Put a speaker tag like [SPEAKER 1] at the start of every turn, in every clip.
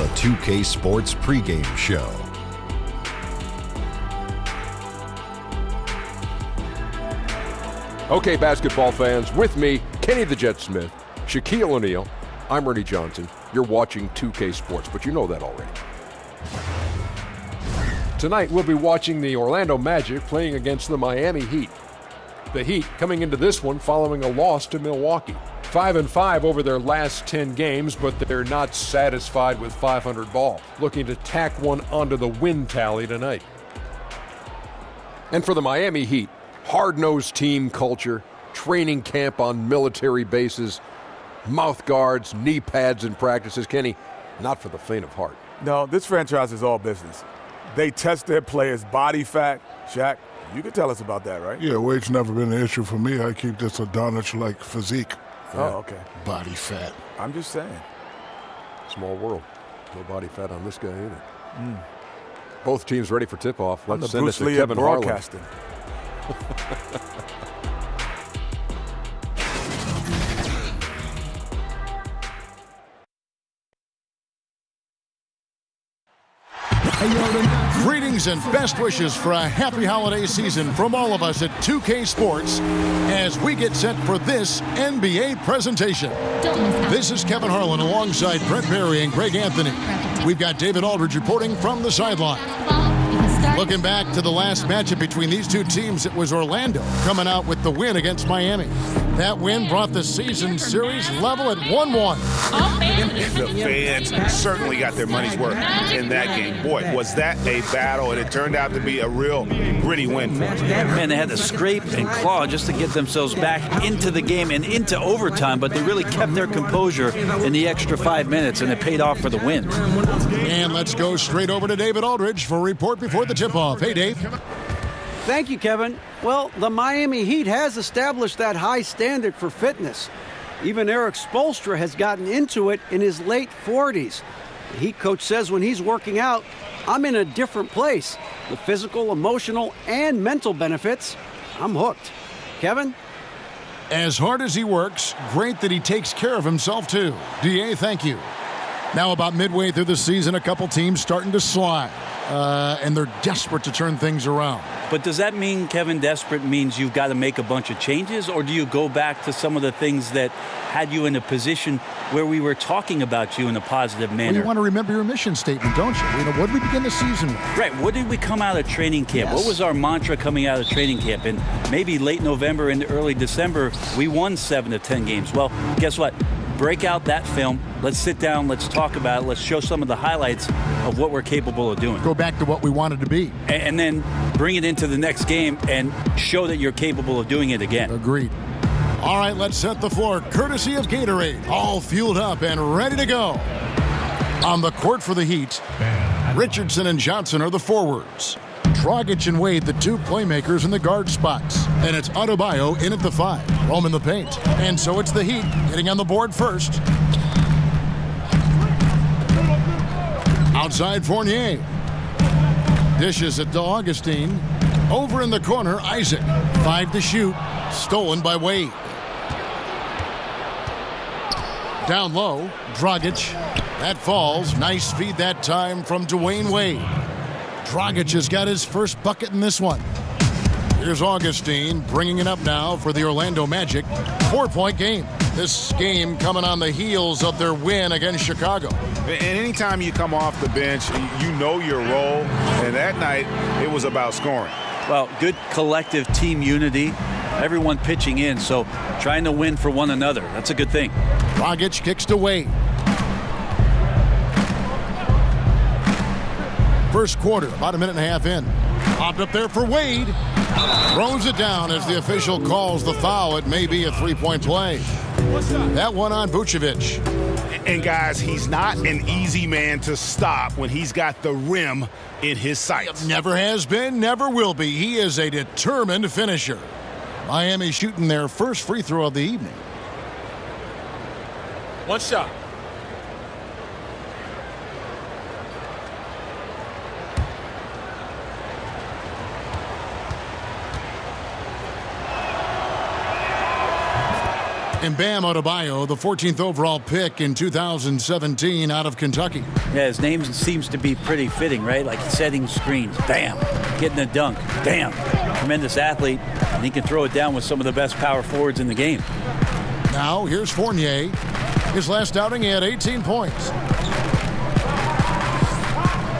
[SPEAKER 1] the 2K Sports pregame show.
[SPEAKER 2] Okay, basketball fans, with me, Kenny the Jet Smith, Shaquille O'Neal, I'm Ernie Johnson. You're watching 2K Sports, but you know that already. Tonight, we'll be watching the Orlando Magic playing against the Miami Heat. The Heat coming into this one following a loss to Milwaukee. 5-5 over their last 10 games, but they're not satisfied with 500 ball. Looking to tack one onto the win tally tonight. And for the Miami Heat, hard-nosed team culture, training camp on military bases, mouth guards, knee pads in practices. Kenny, not for the faint of heart.
[SPEAKER 3] No, this franchise is all business. They test their players' body fat. Shaq, you can tell us about that, right?
[SPEAKER 4] Yeah, weight's never been an issue for me. I keep this Adonis-like physique.
[SPEAKER 3] Oh, okay.
[SPEAKER 4] Body fat.
[SPEAKER 3] I'm just saying.
[SPEAKER 2] Small world. No body fat on this guy either. Both teams ready for tip-off. Let's send it to Kevin Harlan.
[SPEAKER 3] Broadcasting.
[SPEAKER 5] Greetings and best wishes for a happy holiday season from all of us at 2K Sports as we get set for this NBA presentation. This is Kevin Harlan alongside Brent Barry and Greg Anthony. We've got David Aldridge reporting from the sideline. Looking back to the last matchup between these two teams, it was Orlando coming out with the win against Miami. That win brought the season series level at 1-1.
[SPEAKER 6] The fans certainly got their money's worth in that game. Boy, was that a battle, and it turned out to be a real gritty win for them.
[SPEAKER 7] Man, they had to scrape and claw just to get themselves back into the game and into overtime, but they really kept their composure in the extra 5 minutes, and it paid off for the win.
[SPEAKER 5] And let's go straight over to David Aldridge for a report before the tip-off. Hey, Dave.
[SPEAKER 8] Thank you, Kevin. Well, the Miami Heat has established that high standard for fitness. Even Eric Spoelstra has gotten into it in his late 40s. The Heat coach says when he's working out, I'm in a different place. The physical, emotional, and mental benefits, I'm hooked. Kevin?
[SPEAKER 5] As hard as he works, great that he takes care of himself, too. DA, thank you. Now, about midway through the season, a couple teams starting to slide. And they're desperate to turn things around.
[SPEAKER 7] But does that mean, Kevin, desperate means you've got to make a bunch of changes? Or do you go back to some of the things that had you in a position where we were talking about you in a positive manner?
[SPEAKER 5] Well, you want to remember your mission statement, don't you? You know, what did we begin the season with?
[SPEAKER 7] Right. What did we come out of training camp?
[SPEAKER 5] Yes.
[SPEAKER 7] What was our mantra coming out of training camp? And maybe late November and early December, we won 7 of 10 games. Well, guess what? Break out that film. Let's sit down. Let's talk about it. Let's show some of the highlights of what we're capable of doing.
[SPEAKER 5] Go back to what we wanted to be.
[SPEAKER 7] And then bring it into the next game and show that you're capable of doing it again.
[SPEAKER 5] Agreed. All right, let's set the floor. Courtesy of Gatorade. All fueled up and ready to go. On the court for the Heat, Richardson and Johnson are the forwards. Dragic and Wade, the two playmakers in the guard spots. And it's Adebayo in at the 5. Rome in the paint. And so it's the Heat getting on the board first. Outside Fournier. Dishes it to Augustine. Over in the corner, Isaac. 5 to shoot. Stolen by Wade. Down low, Dragic. That falls. Nice feed that time from Dwayne Wade. Dragic has got his first bucket in this one. Here's Augustine bringing it up now for the Orlando Magic. 4-point game. This game coming on the heels of their win against Chicago.
[SPEAKER 6] And anytime you come off the bench, you know your role. And that night, it was about scoring.
[SPEAKER 7] Well, good collective team unity. Everyone pitching in, so trying to win for one another. That's a good thing.
[SPEAKER 5] Dragic kicks to Wade. First quarter, about a minute and a half in. Popped up there for Wade. Throws it down as the official calls the foul. It may be a three-point play. That one on Vucevic.
[SPEAKER 6] And guys, he's not an easy man to stop when he's got the rim in his sights.
[SPEAKER 5] Never has been, never will be. He is a determined finisher. Miami shooting their first free throw of the evening.
[SPEAKER 3] One shot.
[SPEAKER 5] And Bam Adebayo, the 14th overall pick in 2017 out of Kentucky.
[SPEAKER 7] Yeah, his name seems to be pretty fitting, right? Like setting screens, bam, getting a dunk, bam. Tremendous athlete, and he can throw it down with some of the best power forwards in the game.
[SPEAKER 5] Now, here's Fournier. His last outing, he had 18 points.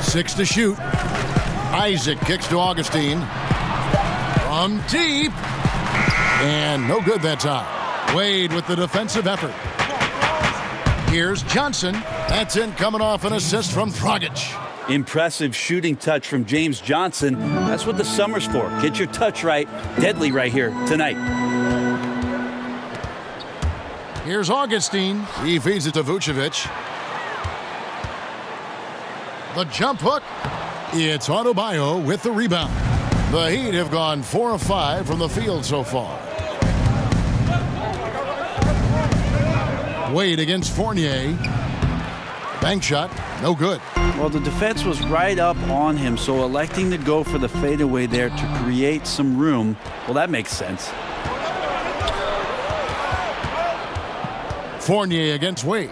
[SPEAKER 5] 6 to shoot. Isaac kicks to Augustine. From deep. And no good that time. Wade with the defensive effort. Here's Johnson. That's in, coming off an assist from Dragic.
[SPEAKER 7] Impressive shooting touch from James Johnson. That's what the summer's for. Get your touch right. Deadly right here tonight.
[SPEAKER 5] Here's Augustine. He feeds it to Vucevic. The jump hook. It's Adebayo with the rebound. The Heat have gone 4 of 5 from the field so far. Wade against Fournier. Bank shot, no good.
[SPEAKER 7] Well, the defense was right up on him, so electing to go for the fadeaway there to create some room, well, that makes sense.
[SPEAKER 5] Fournier against Wade.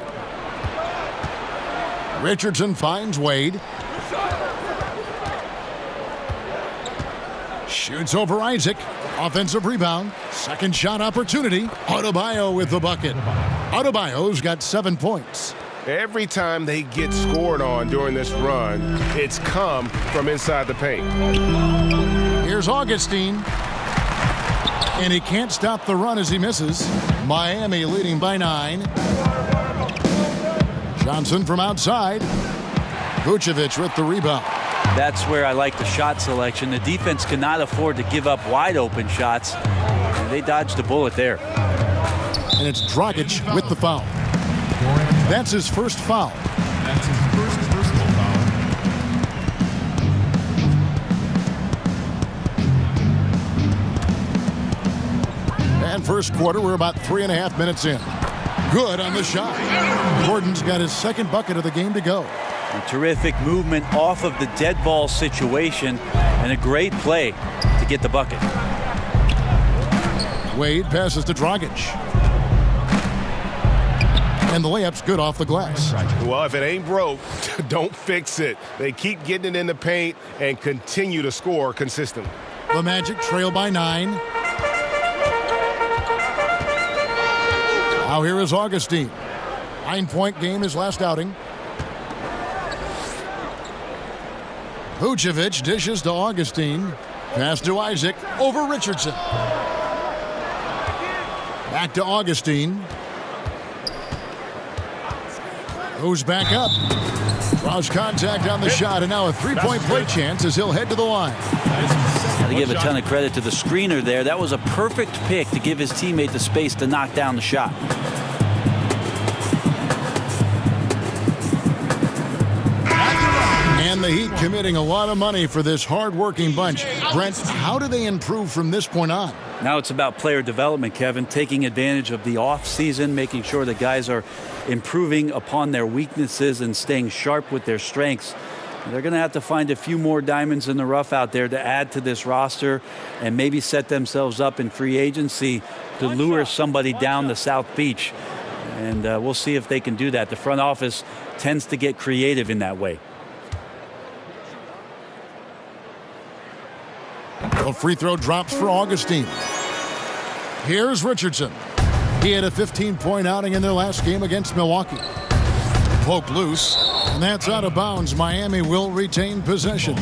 [SPEAKER 5] Richardson finds Wade. Shoots over Isaac. Offensive rebound. Second shot opportunity. Adebayo with the bucket. Adebayo's got 7 points.
[SPEAKER 6] Every time they get scored on during this run, it's come from inside the paint.
[SPEAKER 5] Here's Augustine. And he can't stop the run as he misses. Miami leading by 9. Johnson from outside. Vucevic with the rebound.
[SPEAKER 7] That's where I like the shot selection. The defense cannot afford to give up wide open shots. And they dodged the bullet there.
[SPEAKER 5] And it's Dragic with the foul. That's his first foul.
[SPEAKER 9] That's his first personal foul.
[SPEAKER 5] And first quarter, we're about 3.5 minutes in. Good on the shot. Gordon's got his second bucket of the game to go.
[SPEAKER 7] A terrific movement off of the dead ball situation and a great play to get the bucket.
[SPEAKER 5] Wade passes to Dragic. And the layup's good off the glass.
[SPEAKER 6] Well, if it ain't broke, don't fix it. They keep getting it in the paint and continue to score consistently.
[SPEAKER 5] The Magic trail by 9. Now here is Augustine. 9-point game, his last outing. Vucevic dishes to Augustine. Pass to Isaac over Richardson. Back to Augustine. Goes back up. Draws contact on the shot, and now a 3-point play chance as he'll head to the line.
[SPEAKER 7] Got to give a ton of credit to the screener there. That was a perfect pick to give his teammate the space to knock down the shot.
[SPEAKER 5] And the Heat committing a lot of money for this hard-working bunch. Brent, how do they improve from this point on?
[SPEAKER 7] Now it's about player development, Kevin, taking advantage of the off-season, making sure the guys are improving upon their weaknesses and staying sharp with their strengths. They're going to have to find a few more diamonds in the rough out there to add to this roster and maybe set themselves up in free agency to lure somebody down the South Beach. And we'll see if they can do that. The front office tends to get creative in that way.
[SPEAKER 5] A free throw drops for Augustine. Here's Richardson. He had a 15-point outing in their last game against Milwaukee. Poke loose, and that's out of bounds. Miami will retain possession.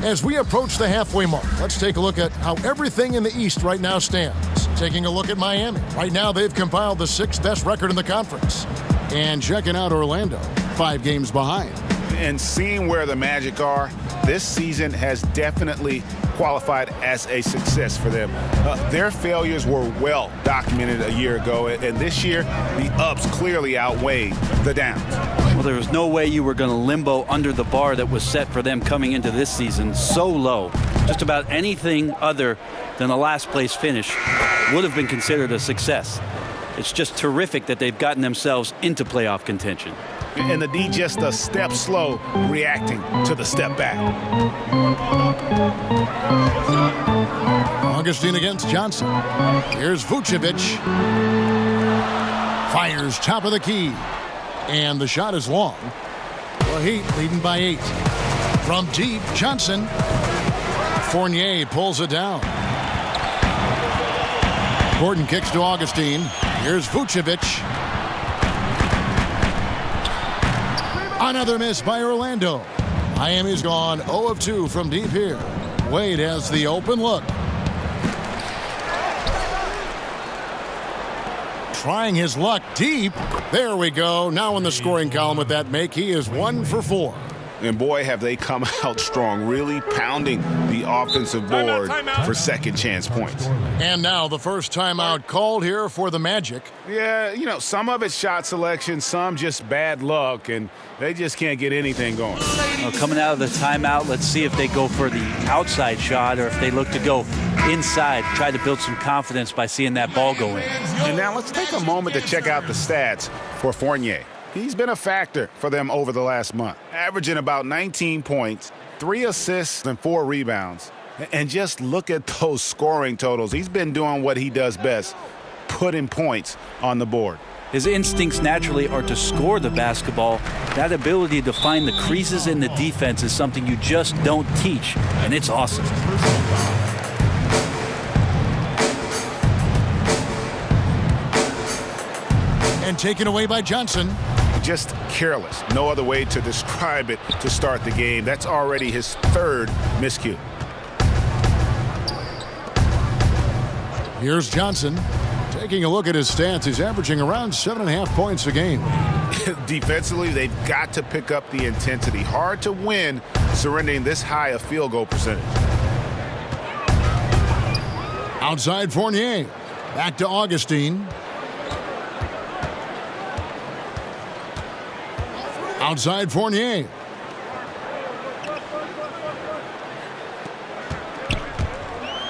[SPEAKER 5] As we approach the halfway mark, let's take a look at how everything in the East right now stands. Taking a look at Miami. Right now, they've compiled the 6th best record in the conference. And checking out Orlando, 5 games behind.
[SPEAKER 6] And seeing where the Magic are, this season has definitely qualified as a success for them. Their failures were well documented a year ago, and this year the ups clearly outweighed the downs.
[SPEAKER 7] Well, there was no way you were going to limbo under the bar that was set for them coming into this season so low. Just about anything other than a last place finish would have been considered a success. It's just terrific that they've gotten themselves into playoff contention.
[SPEAKER 6] And the D just a step slow, reacting to the step back.
[SPEAKER 5] Augustine against Johnson. Here's Vucevic. Fires top of the key. And the shot is long. The Heat leading by 8. From deep, Johnson. Fournier pulls it down. Gordon kicks to Augustine. Here's Vucevic. Another miss by Orlando. Miami's gone 0 of 2 from deep here. Wade has the open look. Trying his luck deep. There we go. Now in the scoring column with that make, he is 1 for 4.
[SPEAKER 6] And boy, have they come out strong, really pounding the offensive board for second chance points.
[SPEAKER 5] And now the first timeout called here for the Magic.
[SPEAKER 6] Yeah, you know, some of it's shot selection, some just bad luck, and they just can't get anything going.
[SPEAKER 7] Well, coming out of the timeout, let's see if they go for the outside shot or if they look to go inside, try to build some confidence by seeing that ball go in.
[SPEAKER 6] And now let's take a moment to check out the stats for Fournier. He's been a factor for them over the last month, averaging about 19 points, 3 assists, and 4 rebounds. And just look at those scoring totals. He's been doing what he does best, putting points on the board.
[SPEAKER 7] His instincts naturally are to score the basketball. That ability to find the creases in the defense is something you just don't teach, and it's awesome.
[SPEAKER 5] And taken away by Johnson.
[SPEAKER 6] Just careless. No other way to describe it to start the game. That's already his 3rd miscue.
[SPEAKER 5] Here's Johnson. Taking a look at his stats, he's averaging around 7.5 points a game.
[SPEAKER 6] Defensively, they've got to pick up the intensity. Hard to win surrendering this high a field goal percentage.
[SPEAKER 5] Outside Fournier. Back to Augustine. Outside Fournier.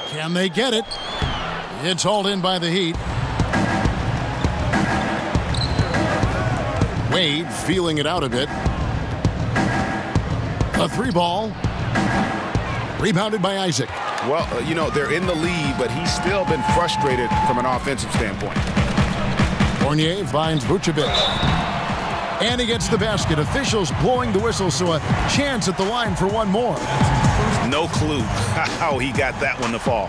[SPEAKER 5] Can they get it? It's hauled in by the Heat. Wade feeling it out a bit. A 3-ball. Rebounded by Isaac.
[SPEAKER 6] Well, you know, they're in the lead, but he's still been frustrated from an offensive standpoint.
[SPEAKER 5] Fournier finds Vucevic. And he gets the basket. Officials blowing the whistle, so a chance at the line for one more.
[SPEAKER 6] No clue how he got that one to fall.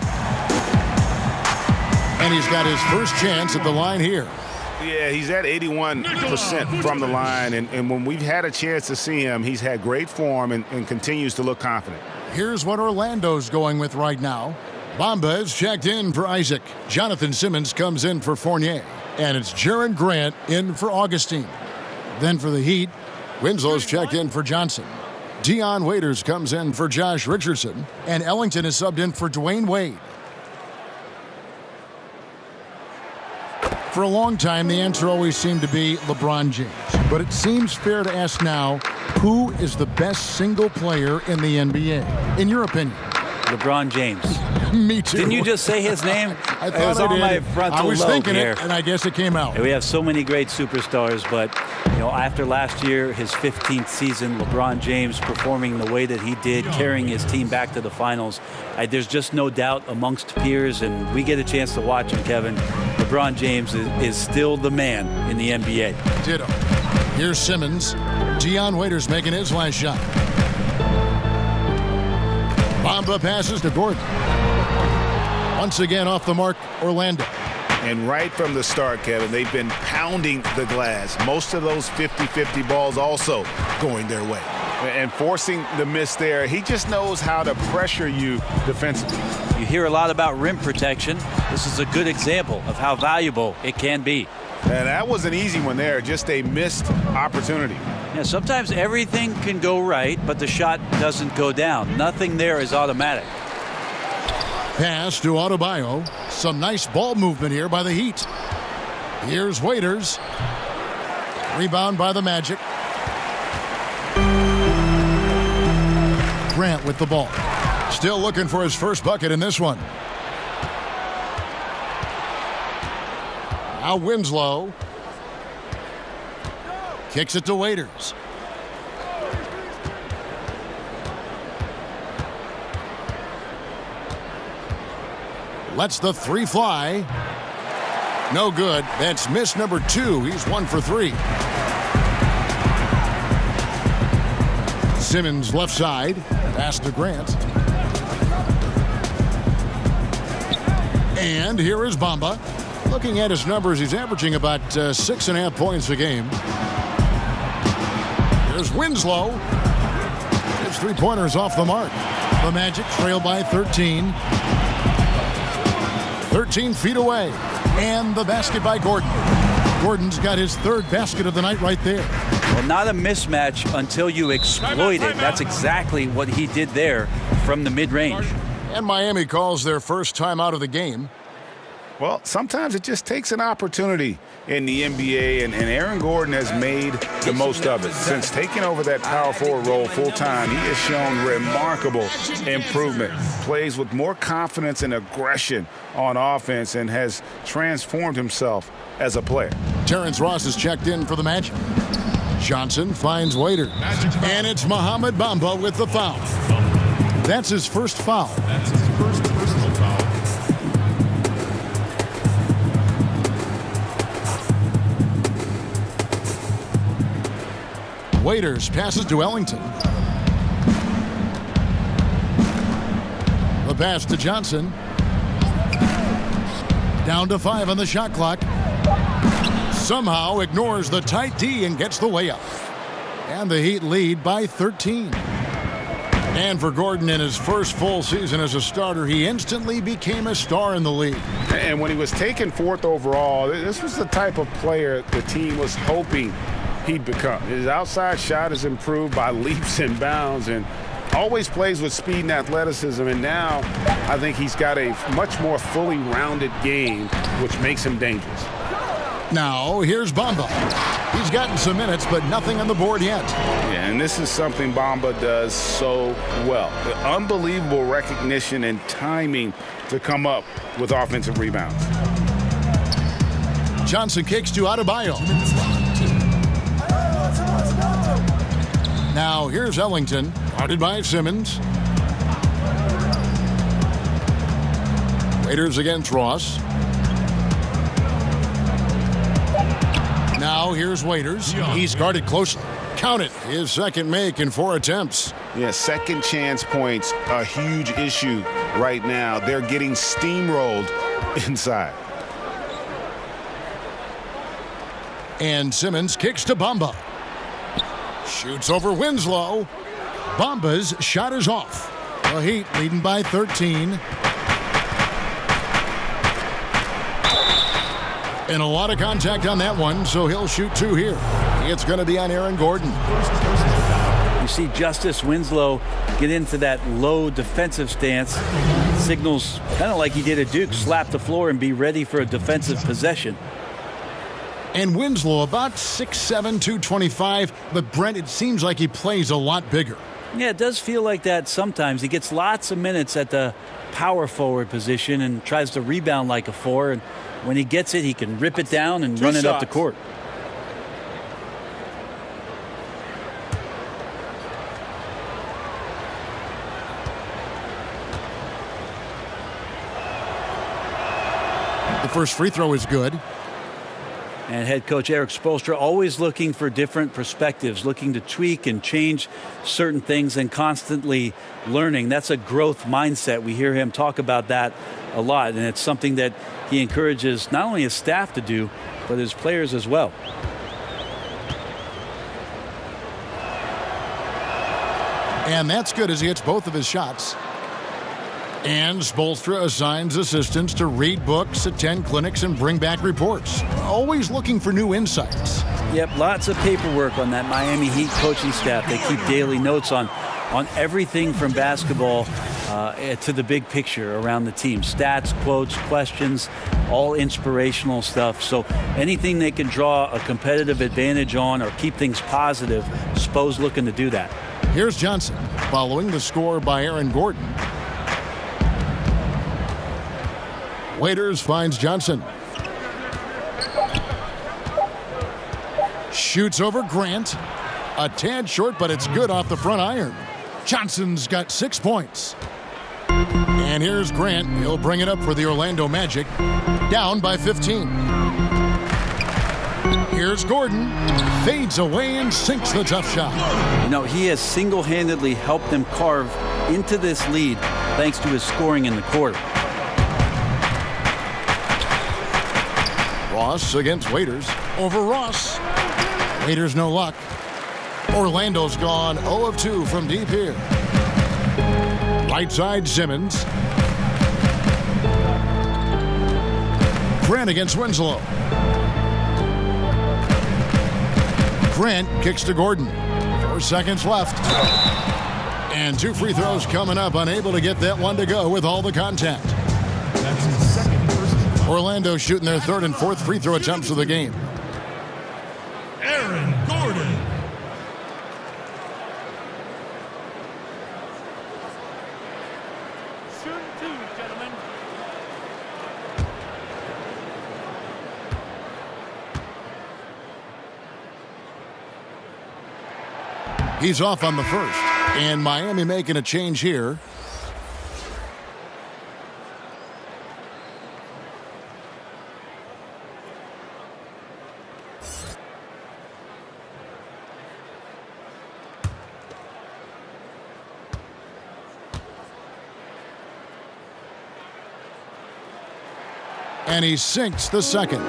[SPEAKER 5] And he's got his first chance at the line here.
[SPEAKER 6] Yeah, he's at 81% from the line, and when we've had a chance to see him, he's had great form and continues to look confident.
[SPEAKER 5] Here's what Orlando's going with right now. Bamba is checked in for Isaac. Jonathan Simmons comes in for Fournier. And it's Jaren Grant in for Augustine. Then for the Heat, Winslow's checked in for Johnson. Dion Waiters comes in for Josh Richardson. And Ellington is subbed in for Dwayne Wade. For a long time, the answer always seemed to be LeBron James. But it seems fair to ask now, who is the best single player in the NBA, in your opinion?
[SPEAKER 7] LeBron James.
[SPEAKER 5] Me too.
[SPEAKER 7] Didn't you just say his name?
[SPEAKER 5] I thought
[SPEAKER 7] it was
[SPEAKER 5] I
[SPEAKER 7] on
[SPEAKER 5] did.
[SPEAKER 7] my frontal
[SPEAKER 5] I was
[SPEAKER 7] lobe
[SPEAKER 5] thinking
[SPEAKER 7] here.
[SPEAKER 5] it, and I guess it came out.
[SPEAKER 7] We have so many great superstars, but you know, after last year, his 15th season, LeBron James performing the way that he did, carrying his team back to the finals, there's just no doubt amongst peers, and we get a chance to watch him, Kevin. LeBron James is still the man in the NBA.
[SPEAKER 5] Ditto. Here's Simmons. Dion Waiters making his last shot. Bamba passes to Gordon. Once again off the mark, Orlando.
[SPEAKER 6] And right from the start, Kevin, they've been pounding the glass. Most of those 50-50 balls also going their way. And forcing the miss there, he just knows how to pressure you defensively.
[SPEAKER 7] You hear a lot about rim protection. This is a good example of how valuable it can be.
[SPEAKER 6] And that was an easy one there, just a missed opportunity.
[SPEAKER 7] Yeah, sometimes everything can go right, but the shot doesn't go down. Nothing there is automatic.
[SPEAKER 5] Pass to Adebayo. Some nice ball movement here by the Heat. Here's Waiters. Rebound by the Magic. Grant with the ball. Still looking for his first bucket in this one. Now Winslow. Kicks it to Waiters. Lets the three fly. No good. That's miss number 2. He's 1 for 3. Simmons left side. Pass to Grant. And here is Bamba. Looking at his numbers, he's averaging about 6.5 points a game. Here's Winslow. His three-pointers off the mark. The Magic trail by 13. 13 feet away. And the basket by Gordon. Gordon's got his 3rd basket of the night right there.
[SPEAKER 7] Well, not a mismatch until you exploit it. That's exactly what he did there from the mid-range.
[SPEAKER 5] And Miami calls their first time out of the game.
[SPEAKER 6] Well, sometimes it just takes an opportunity in the NBA, and Aaron Gordon has made the most of it. Since taking over that power forward role full-time, he has shown remarkable improvement. Plays with more confidence and aggression on offense and has transformed himself as a player.
[SPEAKER 5] Terrence Ross is checked in for the Magic. Johnson finds Waiters. And it's Mohamed Bamba with the foul. That's his first foul.
[SPEAKER 9] That's his first personal foul.
[SPEAKER 5] Waiters passes to Ellington. The pass to Johnson. Down to 5 on the shot clock. Somehow ignores the tight D and gets the layup. And the Heat lead by 13. And for Gordon, in his first full season as a starter, he instantly became a star in the league.
[SPEAKER 6] And when he was taken 4th overall, this was the type of player the team was hoping he'd become. His outside shot has improved by leaps and bounds and always plays with speed and athleticism. And now I think he's got a much more fully rounded game, which makes him dangerous.
[SPEAKER 5] Now here's Bamba. He's gotten some minutes, but nothing on the board yet.
[SPEAKER 6] Yeah, and this is something Bamba does so well. The unbelievable recognition and timing to come up with offensive rebounds.
[SPEAKER 5] Johnson kicks to Adebayo. Now here's Ellington, guarded by Simmons. Waiters against Ross. Now here's Waiters. He's guarded closely. Count it. His second make in 4 attempts.
[SPEAKER 6] Yeah, second chance points, a huge issue right now. They're getting steamrolled inside.
[SPEAKER 5] And Simmons kicks to Bamba. Shoots over Winslow. Bamba's shot is off. The Heat leading by 13. And a lot of contact on that one, so he'll shoot 2 here. It's going to be on Aaron Gordon.
[SPEAKER 7] You see Justice Winslow get into that low defensive stance. Signals kind of like he did at Duke, slap the floor and be ready for a defensive possession.
[SPEAKER 5] And Winslow about 6'7", 225, but Brent, it seems like he plays a lot bigger.
[SPEAKER 7] Yeah, it does feel like that sometimes. He gets lots of minutes at the power forward position and tries to rebound like a 4, and when he gets it, he can rip it down and run it up the court.
[SPEAKER 5] The first free throw is good.
[SPEAKER 7] And head coach Eric Spoelstra always looking for different perspectives, looking to tweak and change certain things and constantly learning. That's a growth mindset. We hear him talk about that a lot, and it's something that he encourages not only his staff to do, but his players as well.
[SPEAKER 5] And that's good as he hits both of his shots. And Spoelstra assigns assistants to read books, attend clinics, and bring back reports. Always looking for new insights.
[SPEAKER 7] Yep, lots of paperwork on that Miami Heat coaching staff. They keep daily notes on everything from basketball to the big picture around the team. Stats, quotes, questions, all inspirational stuff. So anything they can draw a competitive advantage on or keep things positive, Spo's looking to do that.
[SPEAKER 5] Here's Johnson following the score by Aaron Gordon. Waiters finds Johnson. Shoots over Grant. A tad short, but it's good off the front iron. Johnson's got 6 points. And here's Grant. He'll bring it up for the Orlando Magic. Down by 15. Here's Gordon. Fades away and sinks the tough shot.
[SPEAKER 7] You know, he has single-handedly helped them carve into this lead thanks to his scoring in the quarter.
[SPEAKER 5] Ross against Waiters. Over Ross. Waiters no luck. Orlando's gone 0 of 2 from deep here. Right side Simmons. Grant against Winslow. Grant kicks to Gordon. 4 seconds left. And 2 free throws coming up. Unable to get that one to go with all the contact.
[SPEAKER 9] That's his second personal.
[SPEAKER 5] Orlando shooting their 3rd and 4th free throw attempts of the game.
[SPEAKER 9] Aaron Gordon.
[SPEAKER 5] He's off on the first. And Miami making a change here. And he sinks the second.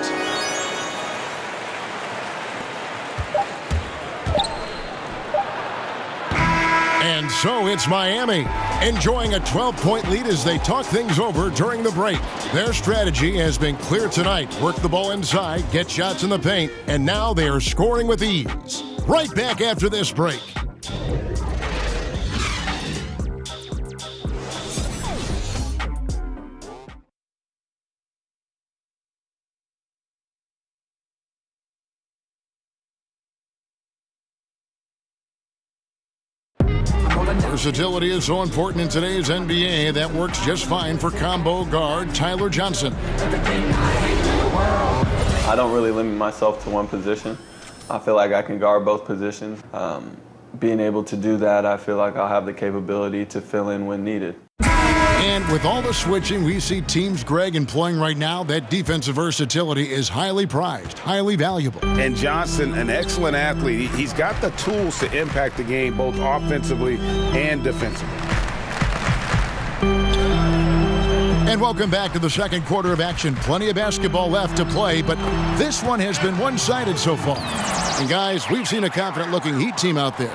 [SPEAKER 5] And so it's Miami, enjoying a 12-point lead as they talk things over during the break. Their strategy has been clear tonight. Work the ball inside, get shots in the paint, and now they are scoring with ease. Right back after this break. Versatility is so important in today's NBA. That works just fine for combo guard Tyler Johnson.
[SPEAKER 10] I don't really limit myself to one position. I feel like I can guard both positions. Being able to do that, I feel like I'll have the capability to fill in when needed.
[SPEAKER 5] And with all the switching we see teams Greg employing right now, that defensive versatility is highly prized, highly valuable.
[SPEAKER 6] And Johnson, an excellent athlete. He's got the tools to impact the game both offensively and defensively.
[SPEAKER 5] And welcome back to the second quarter of action. Plenty of basketball left to play, but this one has been one-sided so far. And guys, we've seen a confident-looking Heat team out there.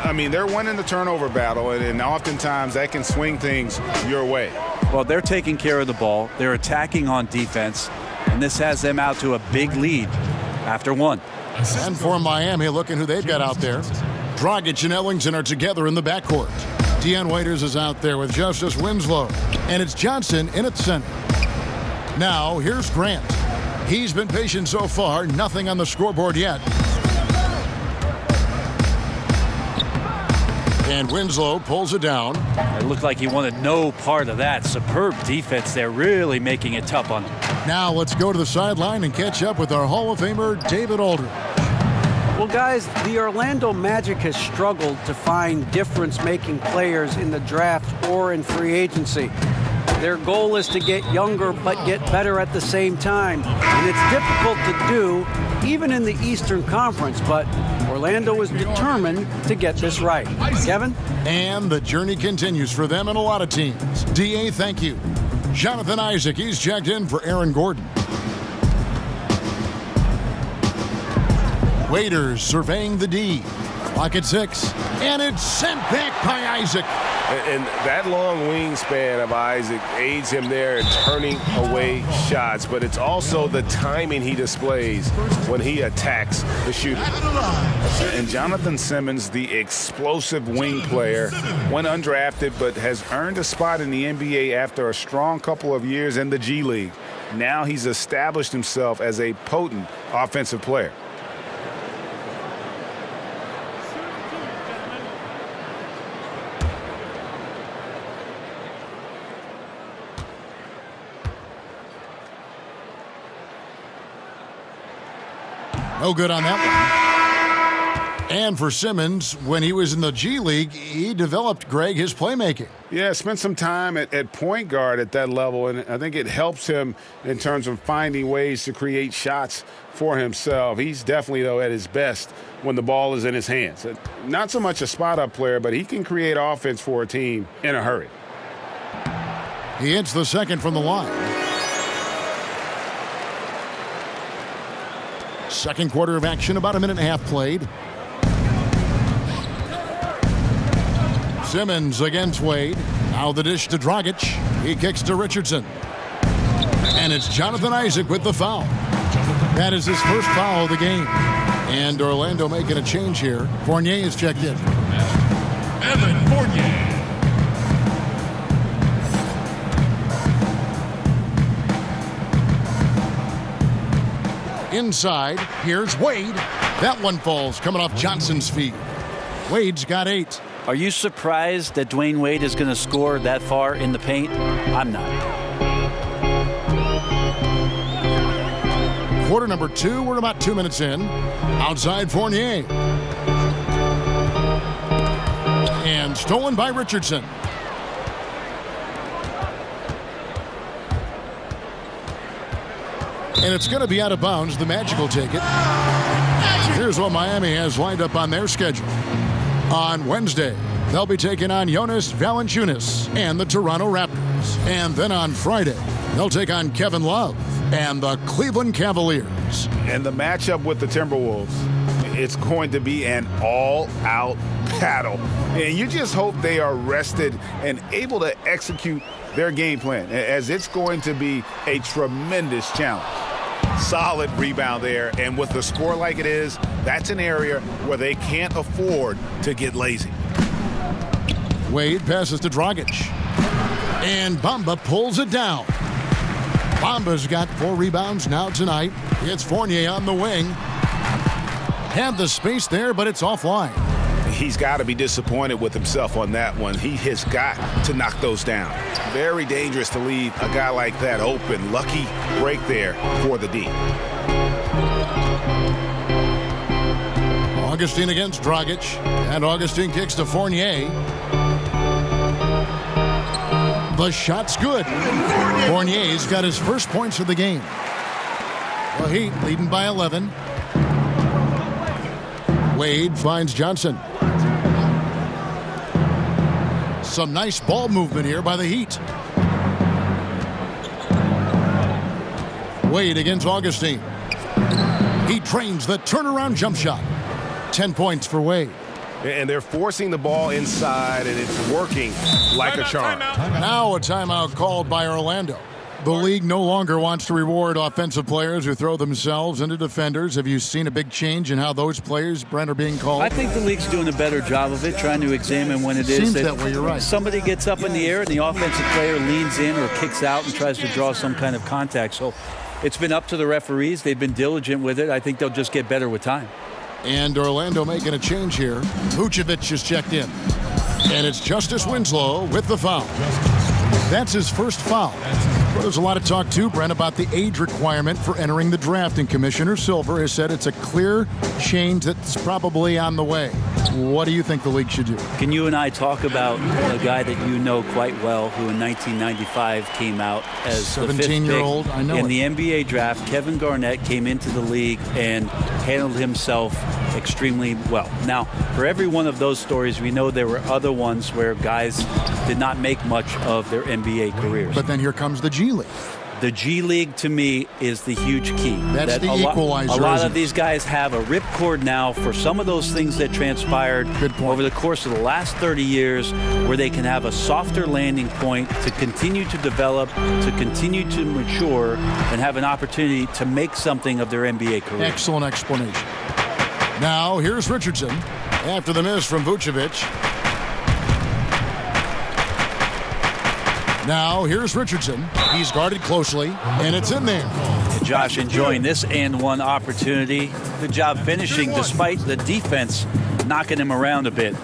[SPEAKER 6] I mean, they're winning the turnover battle, and oftentimes that can swing things your way.
[SPEAKER 7] Well, they're taking care of the ball. They're attacking on defense, and this has them out to a big lead after one.
[SPEAKER 5] And for Miami, looking who they've got out there. Dragic and Ellington are together in the backcourt. Deion Waiters is out there with Justice Winslow, and it's Johnson in at center. Now, here's Grant. He's been patient so far, nothing on the scoreboard yet. And Winslow pulls it down.
[SPEAKER 7] It looked like he wanted no part of that. Superb defense there, really making it tough on him.
[SPEAKER 5] Now let's go to the sideline and catch up with our Hall of Famer, David Aldridge.
[SPEAKER 8] Well, guys, the Orlando Magic has struggled to find difference-making players in the draft or in free agency. Their goal is to get younger but get better at the same time. And it's difficult to do, even in the Eastern Conference, but Orlando is determined to get this right. Kevin?
[SPEAKER 5] And the journey continues for them and a lot of teams. D.A., thank you. Jonathan Isaac, he's checked in for Aaron Gordon. Waiters surveying the D. Clock at 6. And it's sent back by Isaac.
[SPEAKER 3] And that long wingspan of Isaac aids him there in turning away shots, but it's also the timing he displays when he attacks the shooter.
[SPEAKER 6] And Jonathan Simmons, the explosive wing player, went undrafted but has earned a spot in the NBA after a strong couple of years in the G League. Now he's established himself as a potent offensive player.
[SPEAKER 5] No good on that And for Simmons, when he was in the G League, he developed, Greg, his playmaking.
[SPEAKER 6] Yeah, spent some time at point guard at that level, and I think it helps him in terms of finding ways to create shots for himself. He's definitely, though, at his best when the ball is in his hands. Not so much a spot-up player, but he can create offense for a team in a hurry.
[SPEAKER 5] He hits the second from the line. Second quarter of action, about a minute and a half played. Simmons against Wade. Now the dish to Dragic. He kicks to Richardson. And it's Jonathan Isaac with the foul. That is his first foul of the game. And Orlando making a change here. Fournier is checked in.
[SPEAKER 9] Evan Fournier.
[SPEAKER 5] Inside, here's Wade. That one falls, coming off Johnson's feet. Wade's got 8.
[SPEAKER 7] Are you surprised that Dwayne Wade is going to score that far in the paint? I'm not.
[SPEAKER 5] Quarter number 2, we're about 2 minutes in. Outside Fournier. And stolen by Richardson. And it's going to be out of bounds. The Magic will take it. Here's what Miami has lined up on their schedule. On Wednesday, they'll be taking on Jonas Valanciunas and the Toronto Raptors. And then on Friday, they'll take on Kevin Love and the Cleveland Cavaliers.
[SPEAKER 6] And the matchup with the Timberwolves, it's going to be an all-out battle. And you just hope they are rested and able to execute their game plan, as it's going to be a tremendous challenge. Solid rebound there, and with the score like it is, that's an area where they can't afford to get lazy.
[SPEAKER 5] Wade passes to Dragic. And Bamba pulls it down. Bamba's got 4 rebounds now tonight. It's Fournier on the wing. Had the space there, but it's offline.
[SPEAKER 6] He's got to be disappointed with himself on that one. He has got to knock those down. Very dangerous to leave a guy like that open. Lucky break there for the D.
[SPEAKER 5] Augustine against Dragic. And Augustine kicks to Fournier. The shot's good. Fournier's got his first points of the game. The Heat leading by 11. Wade finds Johnson. Some nice ball movement here by the Heat. Wade against Augustine. He trains the turnaround jump shot. 10 points for Wade.
[SPEAKER 3] And they're forcing the ball inside, and it's working like a charm.
[SPEAKER 5] Now a timeout called by Orlando. The league no longer wants to reward offensive players who throw themselves into defenders. Have you seen a big change in how those players, Brent, are being called?
[SPEAKER 7] I think the league's doing a better job of it, trying to examine when it is
[SPEAKER 5] Seems that way, you're right.
[SPEAKER 7] Somebody gets up in the air and the offensive player leans in or kicks out and tries to draw some kind of contact. So it's been up to the referees. They've been diligent with it. I think they'll just get better with time.
[SPEAKER 5] And Orlando making a change here. Vucevic is checked in. And it's Justice Winslow with the foul. That's his first foul. There's a lot of talk, too, Brent, about the age requirement for entering the draft, and Commissioner Silver has said it's a clear change that's probably on the way. What do you think the league should do?
[SPEAKER 7] Can you and I talk about a guy that you know quite well who in 1995 came out as the
[SPEAKER 5] 17-year-old? I know
[SPEAKER 7] in
[SPEAKER 5] it.
[SPEAKER 7] the NBA draft? Kevin Garnett came into the league and handled himself extremely well. Now, for every one of those stories, we know there were other ones where guys did not make much of their NBA careers.
[SPEAKER 5] But then here comes the G League.
[SPEAKER 7] The G League, to me, is the huge key.
[SPEAKER 5] That's the equalizer.
[SPEAKER 7] A lot of these guys have a ripcord now for some of those things that transpired over the course of the last 30 years, where they can have a softer landing point to continue to develop, to continue to mature, and have an opportunity to make something of their NBA career.
[SPEAKER 5] Excellent explanation. Now, here's Richardson after the miss from Vucevic. Now, here's Richardson. He's guarded closely, and it's in there.
[SPEAKER 7] Josh enjoying this and one opportunity. Good job finishing despite the defense knocking him around a bit.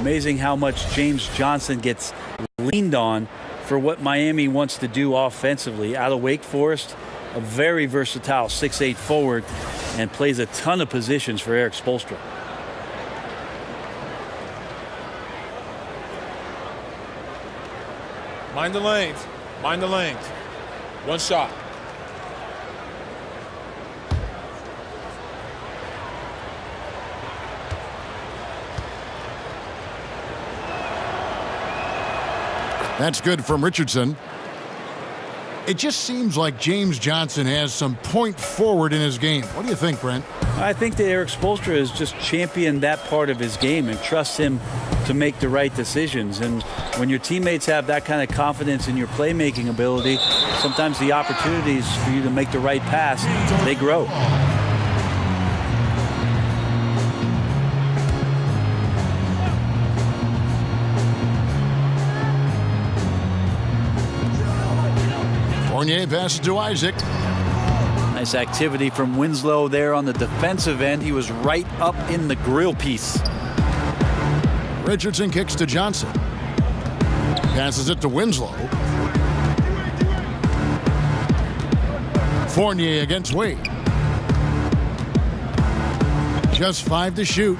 [SPEAKER 7] Amazing how much James Johnson gets leaned on for what Miami wants to do offensively. Out of Wake Forest, a very versatile 6'8" forward. and plays a ton of positions for Eric Spoelstra.
[SPEAKER 11] Mind the lanes. Mind the lanes. One shot.
[SPEAKER 5] That's good from Richardson. It just seems like James Johnson has some point forward in his game. What do you think, Brent?
[SPEAKER 7] I think that Eric Spoelstra has just championed that part of his game and trusts him to make the right decisions. And when your teammates have that kind of confidence in your playmaking ability, sometimes the opportunities for you to make the right pass, they grow.
[SPEAKER 5] Fournier passes to Isaac.
[SPEAKER 7] Nice activity from Winslow there on the defensive end. He was right up in the grill piece.
[SPEAKER 5] Richardson kicks to Johnson. Passes it to Winslow. Fournier against Wade. Just 5 to shoot.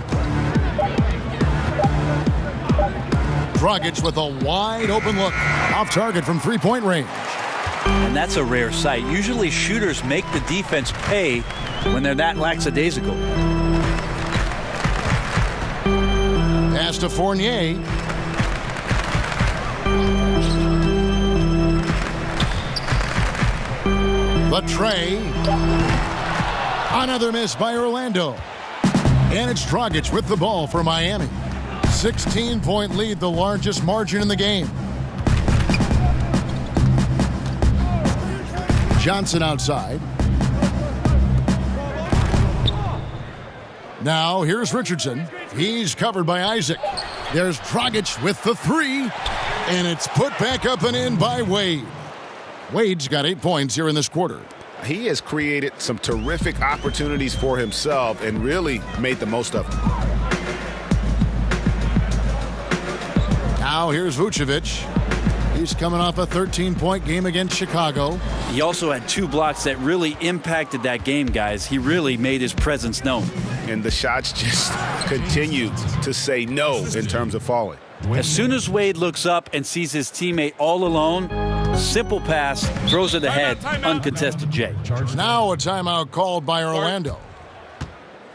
[SPEAKER 5] Dragic with a wide open look. Off target from three-point range.
[SPEAKER 7] And that's a rare sight. Usually shooters make the defense pay when they're that lackadaisical.
[SPEAKER 5] Pass to Fournier. The tray. Another miss by Orlando. And it's Dragic with the ball for Miami. 16-point lead, the largest margin in the game. Johnson outside. Now here's Richardson. He's covered by Isaac. There's Dragic with the three. And it's put back up and in by Wade. Wade's got 8 points here in this quarter.
[SPEAKER 6] He has created some terrific opportunities for himself and really made the most of them.
[SPEAKER 5] Now here's Vucevic. He's coming off a 13-point game against Chicago.
[SPEAKER 7] He also had 2 blocks that really impacted that game, guys. He really made his presence known.
[SPEAKER 6] And the shots just continue to say no in terms of falling.
[SPEAKER 7] As soon as Wade looks up and sees his teammate all alone, simple pass, throws it ahead, uncontested J.
[SPEAKER 5] Now a timeout called by Orlando.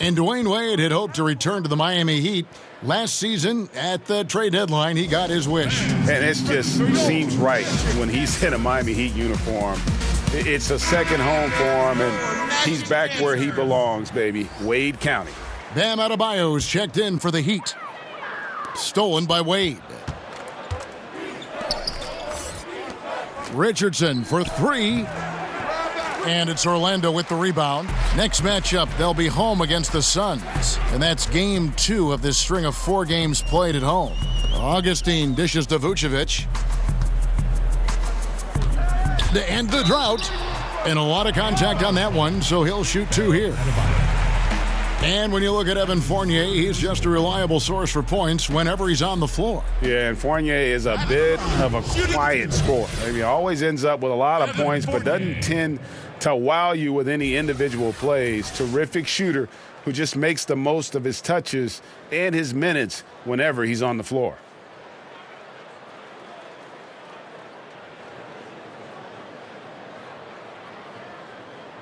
[SPEAKER 5] And Dwayne Wade had hoped to return to the Miami Heat. Last season, at the trade deadline, he got his wish.
[SPEAKER 6] And it just seems right when he's in a Miami Heat uniform. It's a second home for him, and he's back where he belongs, baby. Wade County.
[SPEAKER 5] Bam Adebayo's checked in for the Heat. Stolen by Wade. Richardson for 3. And it's Orlando with the rebound. Next matchup, they'll be home against the Suns. And that's game 2 of this string of 4 games played at home. Augustine dishes to Vucevic. To end the drought. And a lot of contact on that one, so he'll shoot 2 here. And when you look at Evan Fournier, he's just a reliable source for points whenever he's on the floor.
[SPEAKER 6] Yeah, and Fournier is a bit of a quiet scorer. I mean, he always ends up with a lot of points, but doesn't tend to wow you with any individual plays. Terrific shooter who just makes the most of his touches and his minutes whenever he's on the floor.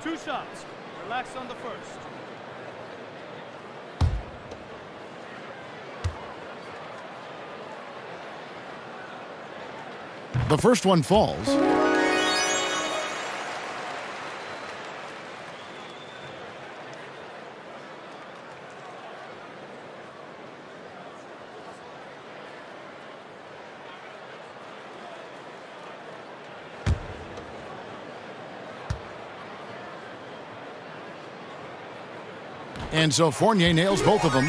[SPEAKER 12] Two shots. Relax on the first.
[SPEAKER 5] The first one falls. And so Fournier nails both of them.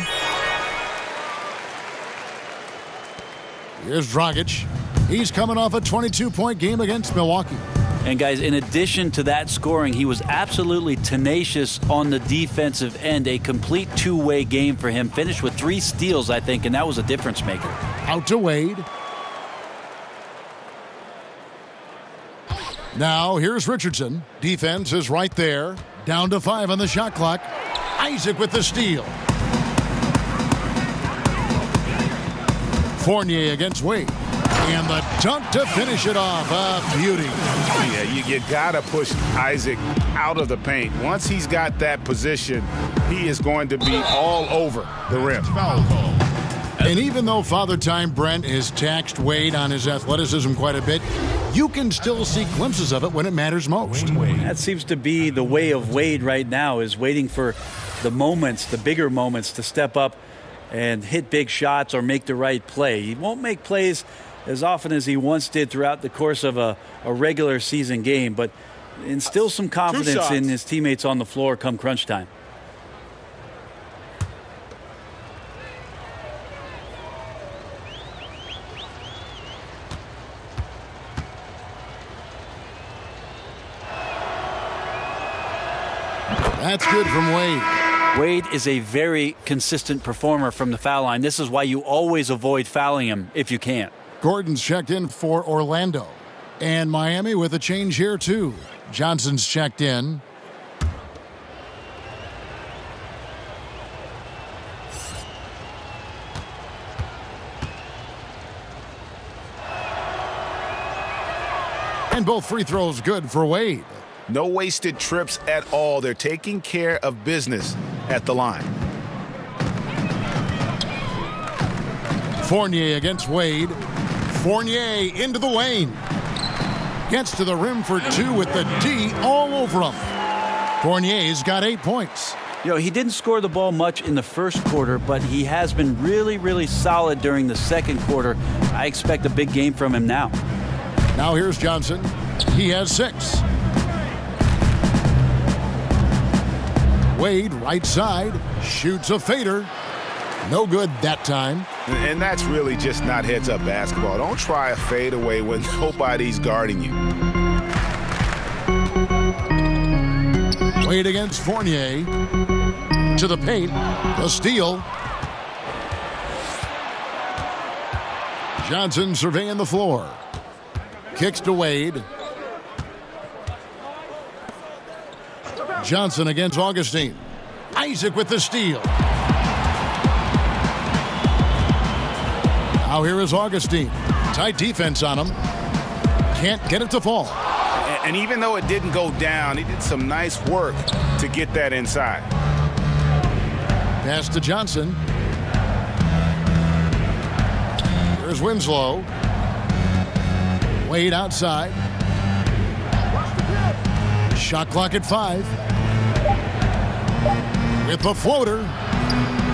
[SPEAKER 5] Here's Dragic. He's coming off a 22-point game against Milwaukee.
[SPEAKER 7] And guys, in addition to that scoring, he was absolutely tenacious on the defensive end. A complete two-way game for him. Finished with 3 steals, I think, and that was a difference maker.
[SPEAKER 5] Out to Wade. Now here's Richardson. Defense is right there. Down to 5 on the shot clock. Isaac with the steal. Fournier against Wade. And the dunk to finish it off. A beauty.
[SPEAKER 6] Yeah, you got to push Isaac out of the paint. Once he's got that position, he is going to be all over the rim.
[SPEAKER 5] And even though Father Time Brent has taxed Wade on his athleticism quite a bit, you can still see glimpses of it when it matters most.
[SPEAKER 7] That seems to be the way of Wade right now, is waiting for the moments, the bigger moments, to step up and hit big shots or make the right play. He won't make plays as often as he once did throughout the course of a regular season game, but instills some confidence in his teammates on the floor come crunch time.
[SPEAKER 5] That's good from Wade.
[SPEAKER 7] Wade is a very consistent performer from the foul line. This is why you always avoid fouling him if you can.
[SPEAKER 5] Gordon's checked in for Orlando. And Miami with a change here, too. Johnson's checked in. And both free throws good for Wade.
[SPEAKER 6] No wasted trips at all. They're taking care of business at the line.
[SPEAKER 5] Fournier against Wade. Fournier into the lane. Gets to the rim for two with the D all over him. Fournier's got 8 points.
[SPEAKER 7] You know, he didn't score the ball much in the first quarter, but he has been really, really solid during the second quarter. I expect a big game from him now.
[SPEAKER 5] Now here's Johnson. He has 6. Wade, right side, shoots a fader. No good that time.
[SPEAKER 6] And that's really just not heads-up basketball. Don't try a fadeaway when nobody's guarding you.
[SPEAKER 5] Wade against Fournier. To the paint. The steal. Johnson surveying the floor. Kicks to Wade. Johnson against Augustine. Isaac with the steal. Now here is Augustine. Tight defense on him. Can't get it to fall.
[SPEAKER 6] And even though it didn't go down, he did some nice work to get that inside.
[SPEAKER 5] Pass to Johnson. Here's Winslow. Wade outside. Shot clock at 5. With the floater.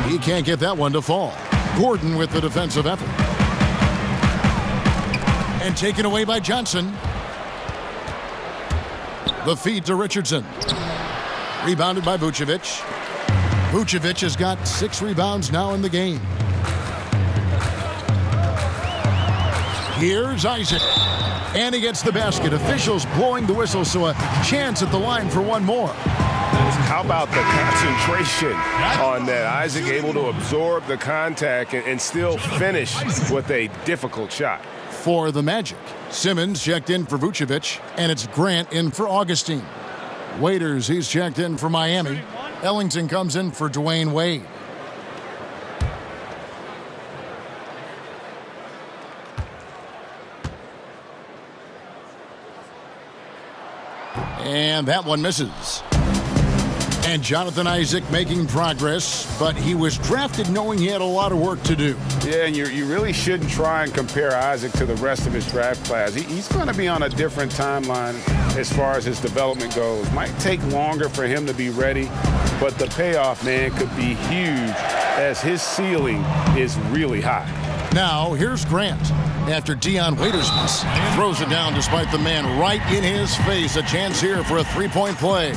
[SPEAKER 5] He can't get that one to fall. Gordon with the defensive effort. And taken away by Johnson. The feed to Richardson. Rebounded by Vucevic. Vucevic has got 6 rebounds now in the game. Here's Isaac. And he gets the basket. Officials blowing the whistle, so a chance at the line for one more.
[SPEAKER 3] How about the concentration on that? Isaac able to absorb the contact and still finish with a difficult shot.
[SPEAKER 5] For the Magic, Simmons checked in for Vucevic, and it's Grant in for Augustine. Waiters, he's checked in for Miami. Ellington comes in for Dwayne Wade. And that one misses. And Jonathan Isaac making progress, but he was drafted knowing he had a lot of work to do.
[SPEAKER 6] Yeah, and you really shouldn't try and compare Isaac to the rest of his draft class. He's going to be on a different timeline as far as his development goes. Might take longer for him to be ready, but the payoff, man, could be huge as his ceiling is really high.
[SPEAKER 5] Now, here's Grant. After Dion Waiters throws it down despite the man right in his face. A chance here for a three-point play.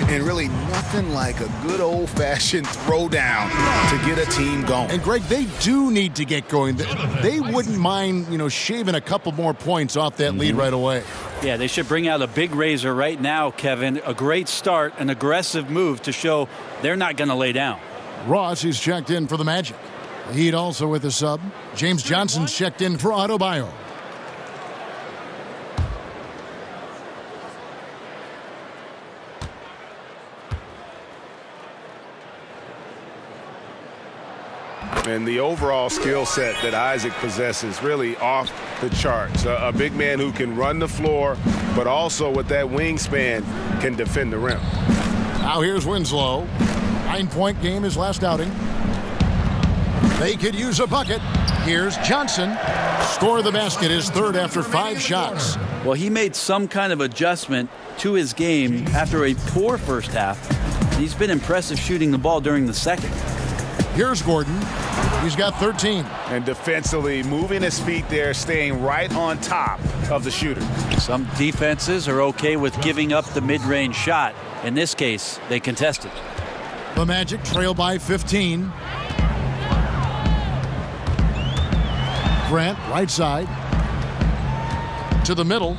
[SPEAKER 6] And really nothing like a good old-fashioned throwdown to get a team going.
[SPEAKER 5] And, Greg, they do need to get going. They wouldn't mind, shaving a couple more points off that lead right away.
[SPEAKER 7] Yeah, they should bring out a big razor right now, Kevin. A great start, an aggressive move to show they're not going to lay down.
[SPEAKER 5] Ross, he's checked in for the Magic. Heat also with a sub. James Johnson's checked in for Adebayo.
[SPEAKER 3] And the overall skill set that Isaac possesses really off the charts. A big man who can run the floor, but also with that wingspan can defend the rim.
[SPEAKER 5] Now here's Winslow. 9-point game his last outing. They could use a bucket. Here's Johnson. Score the basket, his third after 5 shots.
[SPEAKER 7] Well, he made some kind of adjustment to his game after a poor first half. He's been impressive shooting the ball during the second.
[SPEAKER 5] Here's Gordon. He's got 13.
[SPEAKER 6] And defensively, moving his feet there, staying right on top of the shooter.
[SPEAKER 7] Some defenses are okay with giving up the mid-range shot. In this case, they contested.
[SPEAKER 5] The Magic trail by 15. Grant, right side. To the middle.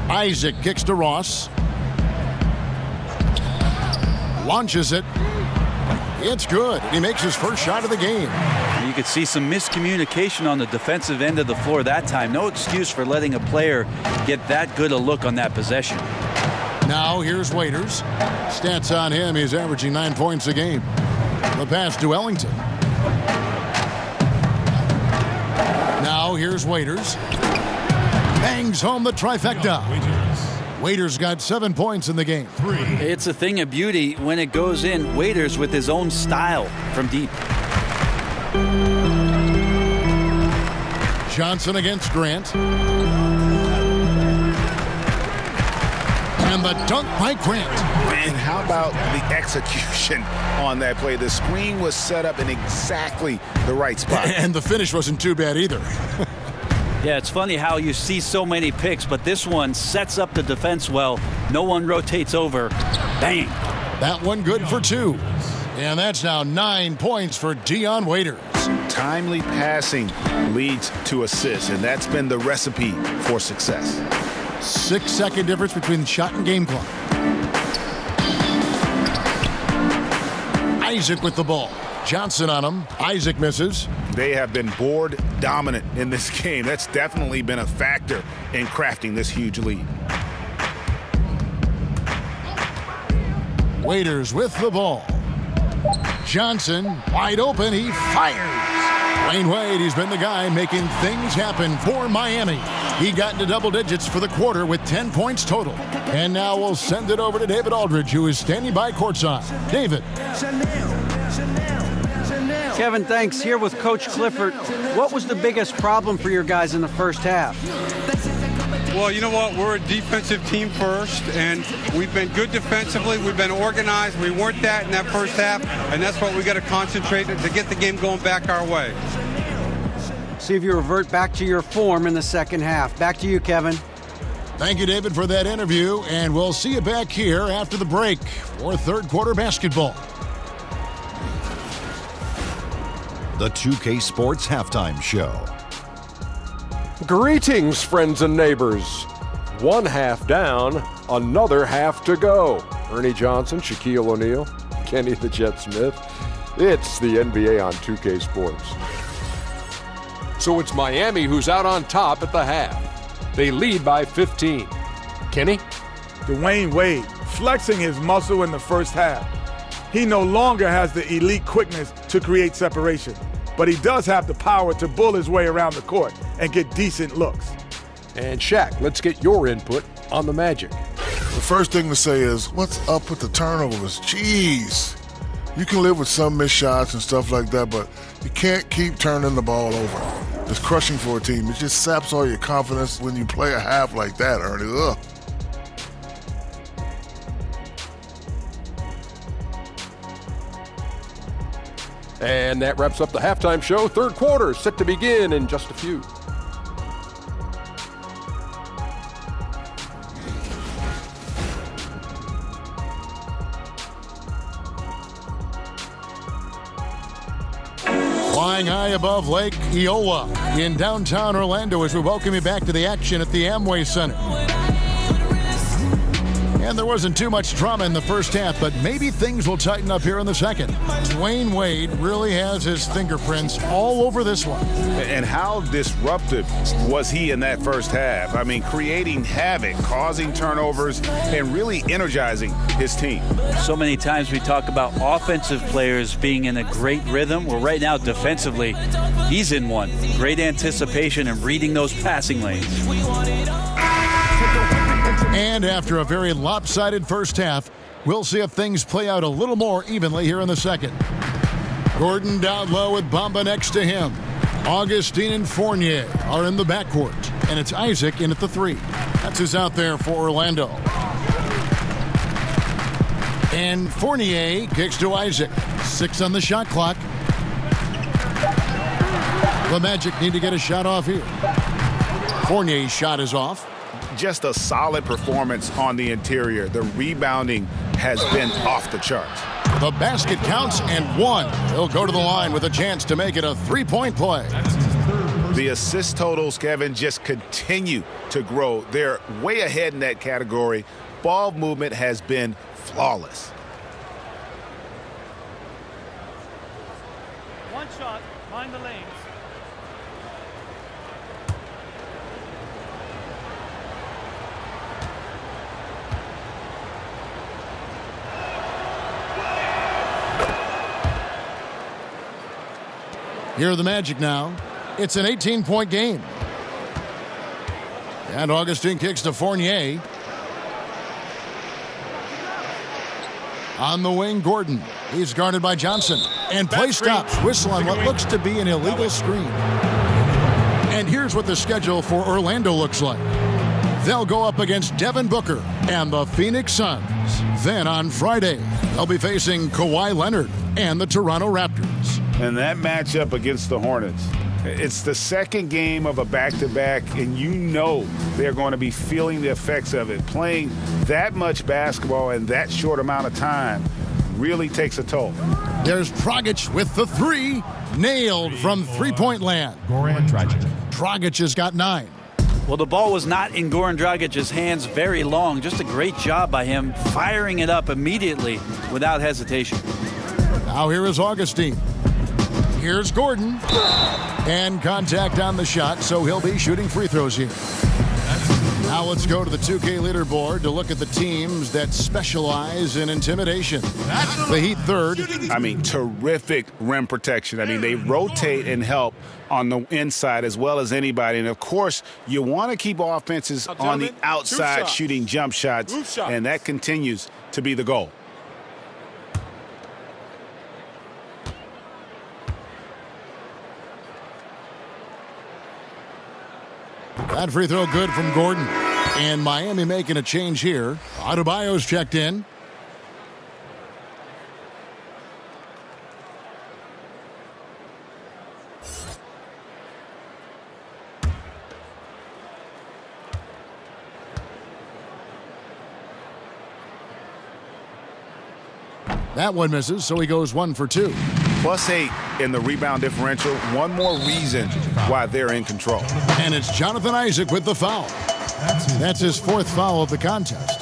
[SPEAKER 5] Isaac kicks to Ross. Launches it. It's good. He makes his first shot of the game.
[SPEAKER 7] You could see some miscommunication on the defensive end of the floor that time. No excuse for letting a player get that good a look on that possession.
[SPEAKER 5] Now here's Waiters. Stats on him, he's averaging 9 points a game. The pass to Ellington. Now here's Waiters. Bangs home the trifecta. Waiters got 7 points in the game.
[SPEAKER 7] It's a thing of beauty when it goes in. Waiters with his own style from deep.
[SPEAKER 5] Johnson against Grant. And the dunk by Grant.
[SPEAKER 6] And how about the execution on that play? The screen was set up in exactly the right spot.
[SPEAKER 5] And the finish wasn't too bad either.
[SPEAKER 7] Yeah, it's funny how you see so many picks, but this one sets up the defense well. No one rotates over. Bang.
[SPEAKER 5] That one good for 2. And that's now 9 points for Dion Waiters.
[SPEAKER 6] Timely passing leads to assists, and that's been the recipe for success.
[SPEAKER 5] 6-second difference between shot and game clock. Isaac with the ball. Johnson on him. Isaac misses.
[SPEAKER 6] They have been board dominant in this game. That's definitely been a factor in crafting this huge lead.
[SPEAKER 5] Waiters with the ball. Johnson wide open. He fires. Dwayne Wade, he's been the guy making things happen for Miami. He got into double digits for the quarter with 10 points total. And now we'll send it over to David Aldridge, who is standing by courtside. David.
[SPEAKER 8] Kevin, thanks. Here with Coach Clifford. What was the biggest problem for your guys in the first half?
[SPEAKER 13] Well, you know what? We're a defensive team first, and we've been good defensively. We've been organized. We weren't that in that first half, and that's what we got to concentrate to get the game going back our way.
[SPEAKER 8] See if you revert back to your form in the second half. Back to you, Kevin.
[SPEAKER 5] Thank you, David, for that interview, and we'll see you back here after the break for third quarter basketball.
[SPEAKER 1] The 2K Sports Halftime Show.
[SPEAKER 2] Greetings, friends and neighbors. One half down, another half to go. Ernie Johnson, Shaquille O'Neal, Kenny the Jet Smith. It's the NBA on 2K Sports. So it's Miami who's out on top at the half. They lead by 15. Kenny?
[SPEAKER 14] Dwayne Wade flexing his muscle in the first half. He no longer has the elite quickness to create separation, but he does have the power to bull his way around the court and get decent looks.
[SPEAKER 2] And Shaq, let's get your input on the Magic.
[SPEAKER 4] The first thing to say is, what's up with the turnovers? Jeez. You can live with some missed shots and stuff like that, but you can't keep turning the ball over. It's crushing for a team. It just saps all your confidence when you play a half like that, Ernie. Ugh.
[SPEAKER 2] And that wraps up the halftime show. Third quarter set to begin in just a few.
[SPEAKER 5] Flying high above Lake Eola in downtown Orlando as we welcome you back to the action at the Amway Center. And there wasn't too much drama in the first half, but maybe things will tighten up here in the second. Dwayne Wade really has his fingerprints all over this one.
[SPEAKER 6] And how disruptive was he in that first half? I mean, creating havoc, causing turnovers, and really energizing his team.
[SPEAKER 7] So many times we talk about offensive players being in a great rhythm. Well, right now, defensively, he's in one. Great anticipation and reading those passing lanes.
[SPEAKER 5] And after a very lopsided first half, we'll see if things play out a little more evenly here in the second. Gordon down low with Bamba next to him. Augustine and Fournier are in the backcourt, and it's Isaac in at the 3. That's who's out there for Orlando. And Fournier kicks to Isaac. 6 on the shot clock. The Magic need to get a shot off here. Fournier's shot is off.
[SPEAKER 6] Just a solid performance on the interior. The rebounding has been off the charts.
[SPEAKER 5] The basket counts and 1. He'll go to the line with a chance to make it a 3-point play.
[SPEAKER 6] The assist totals, Kevin, just continue to grow. They're way ahead in that category. Ball movement has been flawless.
[SPEAKER 12] One shot, mind the lanes.
[SPEAKER 5] Here are the Magic now. It's an 18-point game. And Augustine kicks to Fournier. On the wing, Gordon. He's guarded by Johnson. And play stops. Whistle on what looks to be an illegal screen. And here's what the schedule for Orlando looks like. They'll go up against Devin Booker and the Phoenix Suns. Then on Friday, they'll be facing Kawhi Leonard and the Toronto Raptors.
[SPEAKER 6] And that matchup against the Hornets, it's the second game of a back-to-back, and you know they're going to be feeling the effects of it. Playing that much basketball in that short amount of time really takes a toll.
[SPEAKER 5] There's Dragic with the 3. Nailed from three-point land.
[SPEAKER 9] Goran Dragic.
[SPEAKER 5] Dragic has got 9.
[SPEAKER 7] Well, the ball was not in Goran Dragic's hands very long. Just a great job by him firing it up immediately without hesitation.
[SPEAKER 5] Now here is Augustine. Here's Gordon. And contact on the shot, so he'll be shooting free throws here. Now let's go to the 2K leaderboard to look at the teams that specialize in intimidation. The Heat third.
[SPEAKER 6] I mean, terrific rim protection. I mean, they rotate and help on the inside as well as anybody. And, of course, you want to keep offenses on the outside shooting jump shots, and that continues to be the goal.
[SPEAKER 5] That free throw good from Gordon. And Miami making a change here. Adebayo's checked in. That one misses, so he goes 1 for 2.
[SPEAKER 6] +8 in the rebound differential. One more reason why they're in control.
[SPEAKER 5] And it's Jonathan Isaac with the foul. That's his 4th foul of the contest.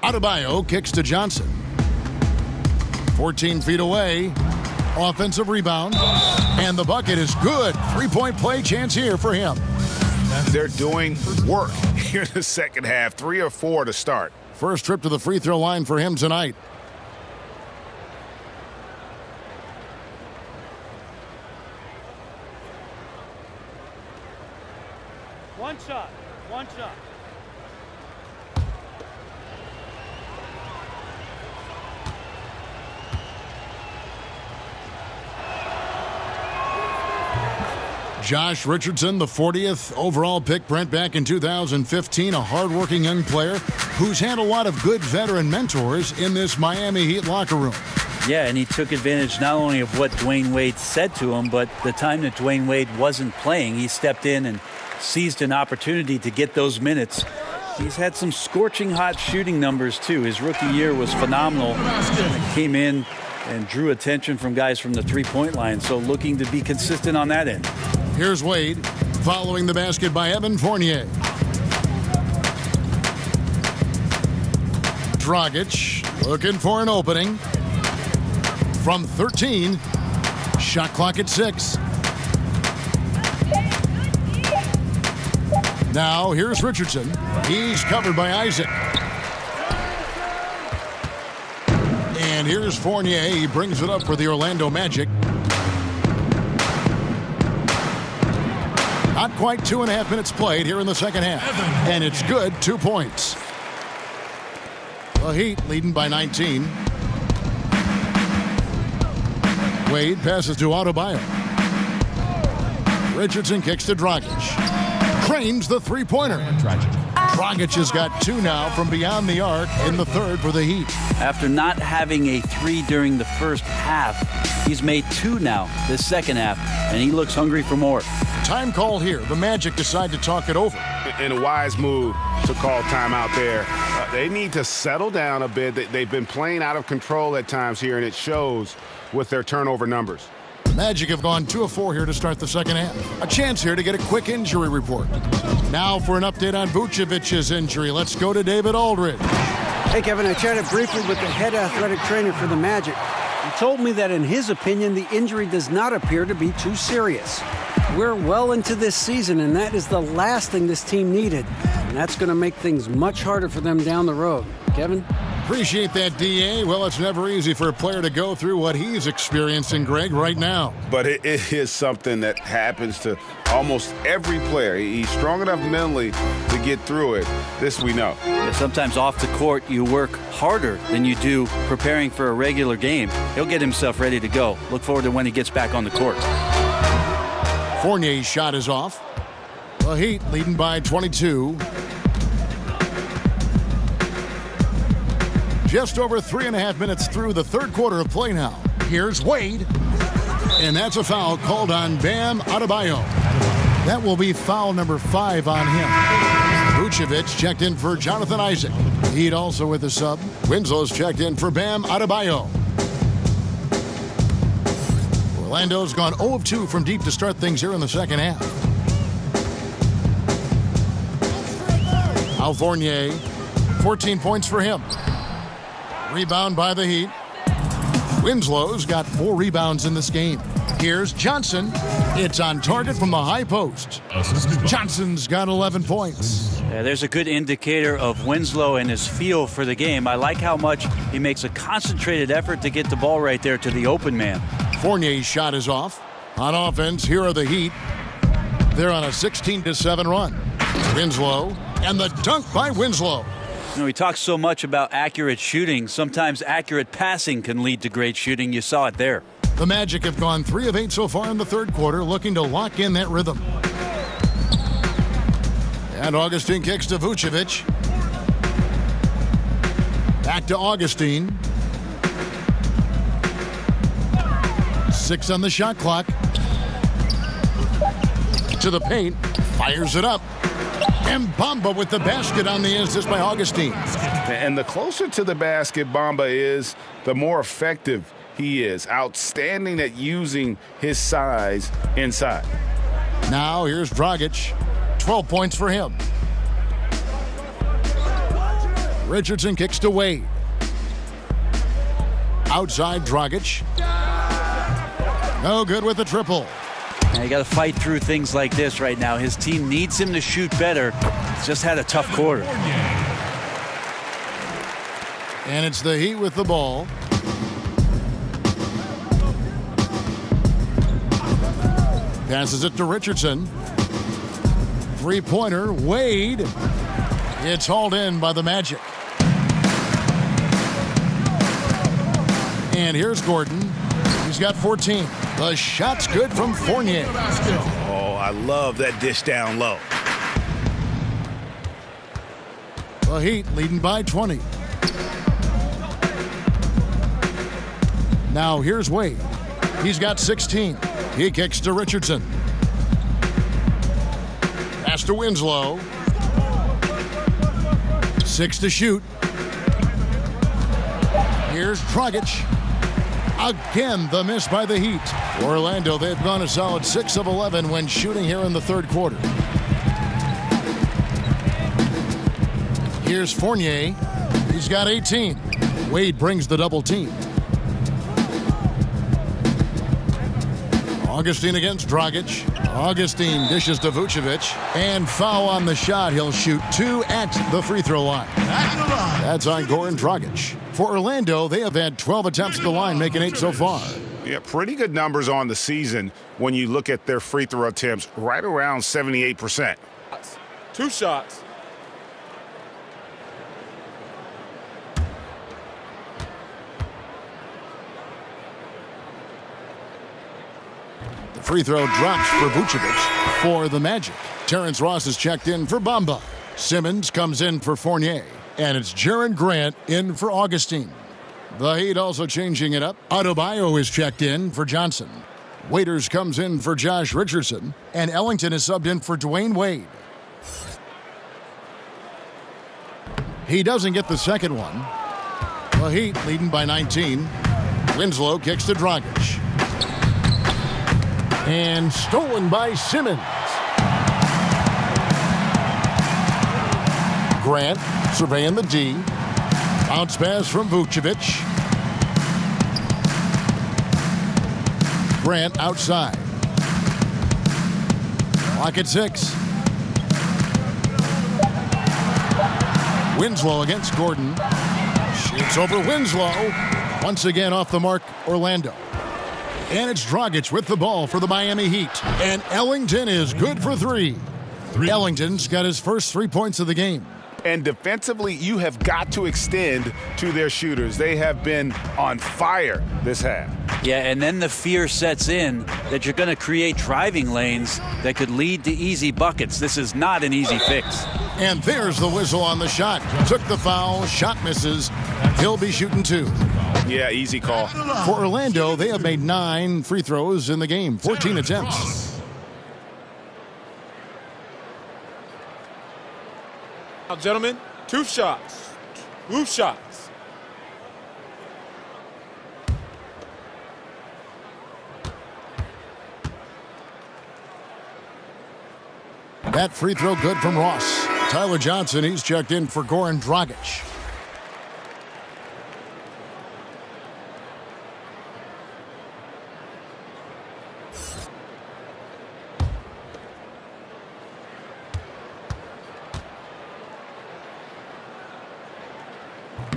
[SPEAKER 5] Adebayo kicks to Johnson. 14 feet away. Offensive rebound. And the bucket is good. 3-point play chance here for him.
[SPEAKER 6] They're doing work here in the second half. 3 or 4 to start.
[SPEAKER 5] First trip to the free throw line for him tonight.
[SPEAKER 12] One shot. One shot.
[SPEAKER 5] Josh Richardson, the 40th overall pick, Brent, back in 2015, a hardworking young player who's had a lot of good veteran mentors in this Miami Heat locker room.
[SPEAKER 7] Yeah, and he took advantage not only of what Dwayne Wade said to him, but the time that Dwayne Wade wasn't playing, he stepped in and seized an opportunity to get those minutes. He's had some scorching hot shooting numbers, too. His rookie year was phenomenal. Came in and drew attention from guys from the three-point line, so looking to be consistent on that end.
[SPEAKER 5] Here's Wade, following the basket by Evan Fournier. Dragic looking for an opening. From 13, shot clock at 6. Now here's Richardson. He's covered by Isaac. And here's Fournier. He brings it up for the Orlando Magic. Not quite 2.5 minutes played here in the second half. And it's good, 2 points. The Heat leading by 19. Wade passes to Adebayo. Richardson kicks to Dragic. Cranes the three-pointer. Dragic has got 2 now from beyond the arc in the third for the Heat.
[SPEAKER 7] After not having a 3 during the first half, he's made 2 now this second half, and he looks hungry for more.
[SPEAKER 5] Time called here. The Magic decide to talk it over.
[SPEAKER 6] In a wise move to call timeout there. They need to settle down a bit. They've been playing out of control at times here, and it shows with their turnover numbers.
[SPEAKER 5] The Magic have gone 2 of 4 here to start the second half. A chance here to get a quick injury report. Now for an update on Vucevic's injury. Let's go to David Aldridge.
[SPEAKER 8] Hey, Kevin, I chatted briefly with the head athletic trainer for the Magic. He told me that in his opinion, the injury does not appear to be too serious. We're well into this season, and that is the last thing this team needed. And that's going to make things much harder for them down the road. Kevin?
[SPEAKER 5] Appreciate that, D.A. Well, it's never easy for a player to go through what he's experiencing, Greg, right now.
[SPEAKER 6] But it is something that happens to almost every player. He's strong enough mentally to get through it. This we know.
[SPEAKER 7] Yeah, sometimes off the court, you work harder than you do preparing for a regular game. He'll get himself ready to go. Look forward to when he gets back on the court.
[SPEAKER 5] Fournier's shot is off. The Heat leading by 22. Just over 3.5 minutes through the third quarter of play now. Here's Wade. And that's a foul called on Bam Adebayo. That will be foul number 5 on him. Vucevic checked in for Jonathan Isaac. Heat also with the sub. Winslow's checked in for Bam Adebayo. Orlando's gone 0 of 2 from deep to start things here in the second half. Al Fournier, 14 points for him. Rebound by the Heat. Winslow's got 4 rebounds in this game. Here's Johnson. It's on target from the high post. Johnson's got 11 points.
[SPEAKER 7] Yeah, there's a good indicator of Winslow and his feel for the game. I like how much he makes a concentrated effort to get the ball right there to the open man.
[SPEAKER 5] Fournier's shot is off. On offense, here are the Heat. They're on a 16-7 run. Winslow, and the dunk by Winslow.
[SPEAKER 7] You know, he talks so much about accurate shooting. Sometimes accurate passing can lead to great shooting. You saw it there.
[SPEAKER 5] The Magic have gone 3 of 8 so far in the third quarter, looking to lock in that rhythm. And Augustine kicks to Vucevic. Back to Augustine. 6 on the shot clock. To the paint. Fires it up. And Bamba with the basket on the assist by Augustine.
[SPEAKER 6] And the closer to the basket Bamba is, the more effective he is. Outstanding at using his size inside.
[SPEAKER 5] Now here's Dragic. 12 points for him. Richardson kicks to Wade. Outside Dragic. No good with the triple.
[SPEAKER 7] Now you got to fight through things like this right now. His team needs him to shoot better. He's just had a tough quarter.
[SPEAKER 5] And it's the Heat with the ball. Passes it to Richardson. Three-pointer, Wade. It's hauled in by the Magic. And here's Gordon. He's got 14. The shot's good from Fournier.
[SPEAKER 6] Oh, I love that dish down low.
[SPEAKER 5] The Heat leading by 20. Now here's Wade. He's got 16. He kicks to Richardson. Pass to Winslow. 6 to shoot. Here's Dragic. Again, the miss by the Heat. Orlando, they've gone a solid 6 of 11 when shooting here in the third quarter. Here's Fournier. He's got 18. Wade brings the double team. Augustine against Dragic. Augustine dishes to Vucevic. And foul on the shot. He'll shoot 2 at the free throw line. That's on Goran Dragic. For Orlando, they have had 12 attempts at the line, making 8 so far.
[SPEAKER 6] Yeah, pretty good numbers on the season when you look at their free throw attempts, right around 78%.
[SPEAKER 11] 2 shots.
[SPEAKER 5] The free throw drops for Vucevic. For the Magic, Terrence Ross is checked in for Bamba. Simmons comes in for Fournier. And it's Jaren Grant in for Augustine. The Heat also changing it up. Adebayo is checked in for Johnson. Waiters comes in for Josh Richardson. And Ellington is subbed in for Dwayne Wade. He doesn't get the second one. The Heat leading by 19. Winslow kicks to Dragic. And stolen by Simmons. Grant surveying the D. Bounce pass from Vucevic. Grant outside. Clock at 6. Winslow against Gordon. Shoots over Winslow. Once again off the mark, Orlando. And it's Dragic with the ball for the Miami Heat. And Ellington is good for 3. Ellington's got his first 3 points of the game.
[SPEAKER 6] And defensively, you have got to extend to their shooters. They have been on fire this half.
[SPEAKER 7] Yeah, and then the fear sets in that you're going to create driving lanes that could lead to easy buckets. This is not an easy fix.
[SPEAKER 5] And there's the whistle on the shot. Took the foul, shot misses. He'll be shooting 2.
[SPEAKER 6] Yeah, easy call.
[SPEAKER 5] For Orlando, they have made 9 free throws in the game, 14 attempts.
[SPEAKER 11] Now, gentlemen, 2 shots. 2 shots.
[SPEAKER 5] That free throw good from Ross. Tyler Johnson, he's checked in for Goran Dragic.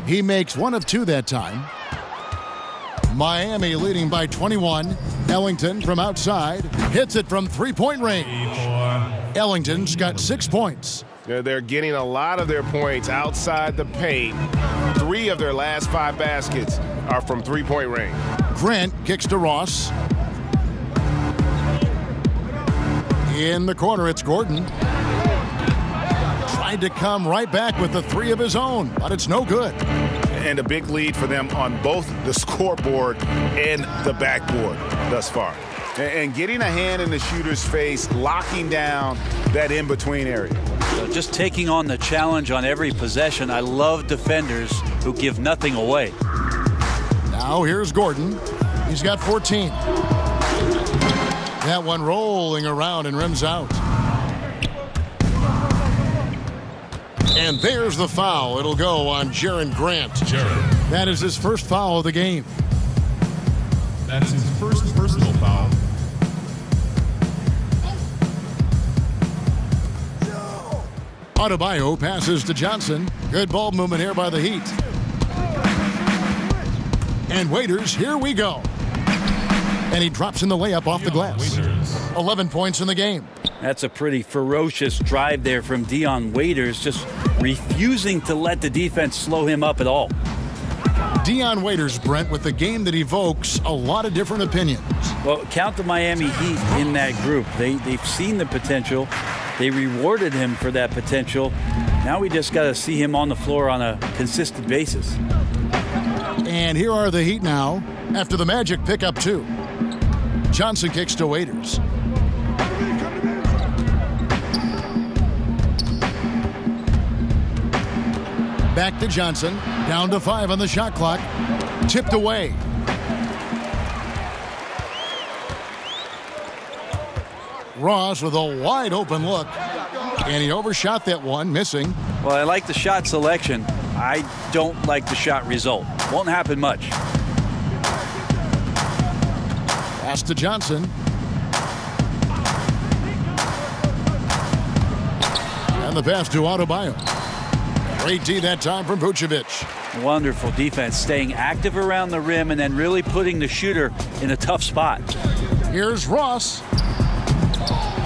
[SPEAKER 5] He makes 1 of 2 that time. Miami leading by 21. Ellington from outside hits it from 3-point range. Ellington's got 6 points.
[SPEAKER 3] They're getting a lot of their points outside the paint. 3 of their last 5 baskets are from 3-point range.
[SPEAKER 5] Grant kicks to Ross. In the corner, it's Gordon. Tried to come right back with the 3 of his own, but it's no good.
[SPEAKER 6] And a big lead for them on both the scoreboard and the backboard thus far. And getting a hand in the shooter's face, locking down that in-between area.
[SPEAKER 7] So just taking on the challenge on every possession. I love defenders who give nothing away.
[SPEAKER 5] Now here's Gordon. He's got 14. That one rolling around and rims out. And there's the foul. It'll go on Jaren Grant. That is his first foul of the game.
[SPEAKER 9] That's his first personal foul.
[SPEAKER 5] Adebayo passes to Johnson. Good ball movement here by the Heat. And Waiters, here we go. And he drops in the layup off the glass. 11 points in the game.
[SPEAKER 7] That's a pretty ferocious drive there from Dion Waiters, just refusing to let the defense slow him up at all.
[SPEAKER 5] Dion Waiters, Brent, with a game that evokes a lot of different opinions.
[SPEAKER 7] Well, count the Miami Heat in that group. They've seen the potential. They rewarded him for that potential. Now we just got to see him on the floor on a consistent basis.
[SPEAKER 5] And here are the Heat now after the Magic pick up 2. Johnson kicks to Waiters. Back to Johnson. Down to 5 on the shot clock. Tipped away. Ross with a wide open look. And he overshot that one, missing.
[SPEAKER 7] Well, I like the shot selection. I don't like the shot result. Won't happen much.
[SPEAKER 5] Pass to Johnson. And the pass to Adebayo. Great D that time from Vucevic.
[SPEAKER 7] Wonderful defense, staying active around the rim and then really putting the shooter in a tough spot.
[SPEAKER 5] Here's Ross.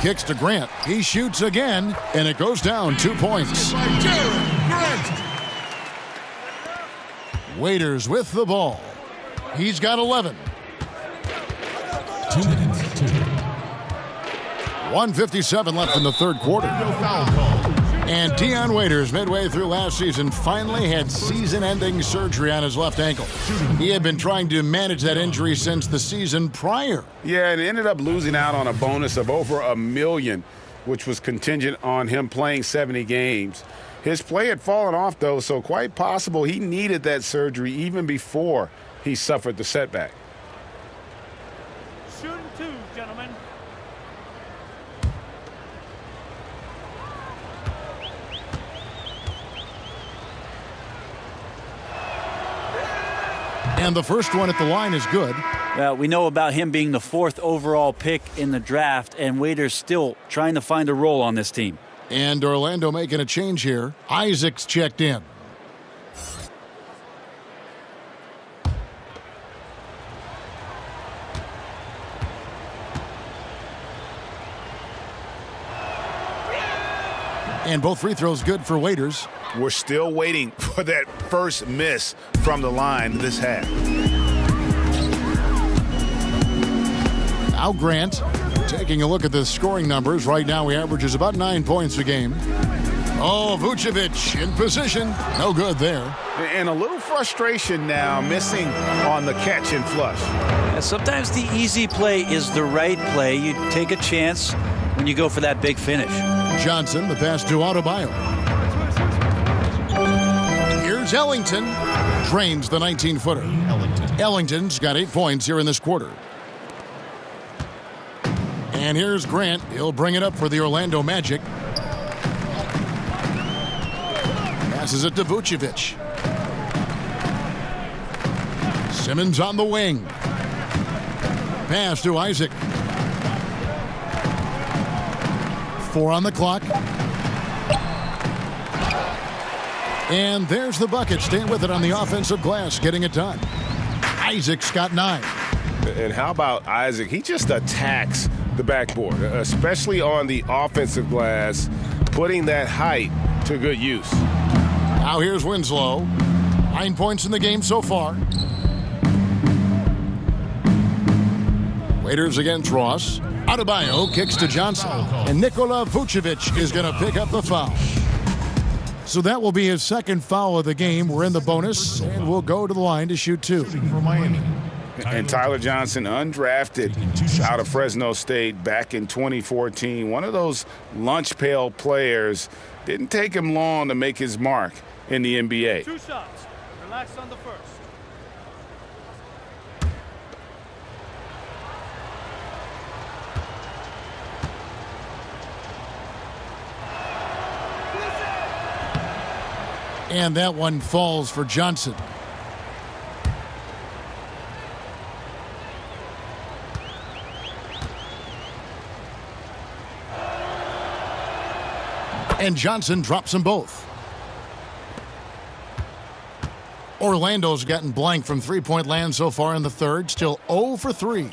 [SPEAKER 5] Kicks to Grant. He shoots again, and it goes down 2 points. Waiters with the ball. He's got 11.
[SPEAKER 9] 2 minutes.
[SPEAKER 5] 1:57 left in the third quarter. And Dion Waiters, midway through last season, finally had season-ending surgery on his left ankle. He had been trying to manage that injury since the season prior.
[SPEAKER 6] Yeah, and ended up losing out on a bonus of over $1 million, which was contingent on him playing 70 games. His play had fallen off, though, so quite possible he needed that surgery even before he suffered the setback.
[SPEAKER 12] Shooting 2, gentlemen.
[SPEAKER 5] And the first one at the line is good.
[SPEAKER 7] Well, we know about him being the 4th overall pick in the draft, and Waiters still trying to find a role on this team.
[SPEAKER 5] And Orlando making a change here. Isaac's checked in. And both free throws good for Waiters.
[SPEAKER 6] We're still waiting for that first miss from the line this half.
[SPEAKER 5] Now Grant, taking a look at the scoring numbers. Right now he averages about 9 points a game. Oh, Vucevic in position. No good there.
[SPEAKER 6] And a little frustration now, missing on the catch and flush.
[SPEAKER 7] Yeah, sometimes the easy play is the right play. You take a chance when you go for that big finish.
[SPEAKER 5] Johnson, the pass to Adebayo. Here's Ellington. Drains the 19-footer. Ellington's got 8 points here in this quarter. And here's Grant. He'll bring it up for the Orlando Magic. Passes it to Vucevic. Simmons on the wing. Pass to Isaac. 4 on the clock. And there's the bucket. Staying with it on the offensive glass, getting it done. Isaac's got 9.
[SPEAKER 3] And how about Isaac? He just attacks the backboard, especially on the offensive glass, putting that height to good use.
[SPEAKER 5] Now here's Winslow. 9 points in the game so far. Waiters against Ross. Adebayo kicks to Johnson. And Nikola Vucevic is going to pick up the foul. So that will be his second foul of the game. We're in the bonus, and we'll go to the line to shoot 2.
[SPEAKER 6] And Tyler Johnson, undrafted out of Fresno State back in 2014. One of those lunch pail players. Didn't take him long to make his mark in the NBA.
[SPEAKER 12] 2 shots. Relax on the first.
[SPEAKER 5] And that one falls for Johnson. And Johnson drops them both. Orlando's gotten blank from three-point land so far in the third. Still 0 for 3.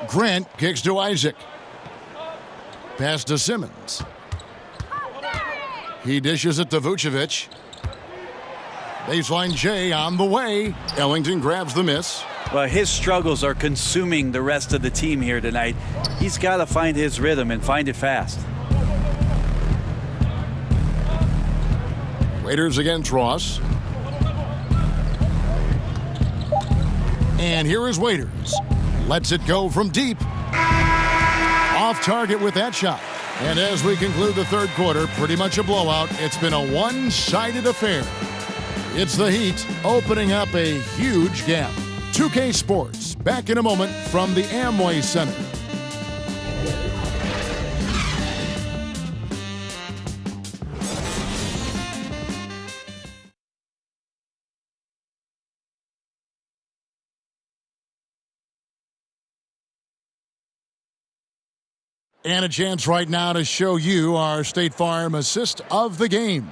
[SPEAKER 5] Grant kicks to Isaac. Pass to Simmons. He dishes it to Vucevic. Baseline J on the way. Ellington grabs the miss.
[SPEAKER 7] Well, his struggles are consuming the rest of the team here tonight. He's got to find his rhythm and find it fast.
[SPEAKER 5] Waiters against Ross. And here is Waiters. Lets it go from deep. Off target with that shot. And as we conclude the third quarter, pretty much a blowout. It's been a one-sided affair. It's the Heat opening up a huge gap. 2K Sports, back in a moment from the Amway Center. And a chance right now to show you our State Farm assist of the game.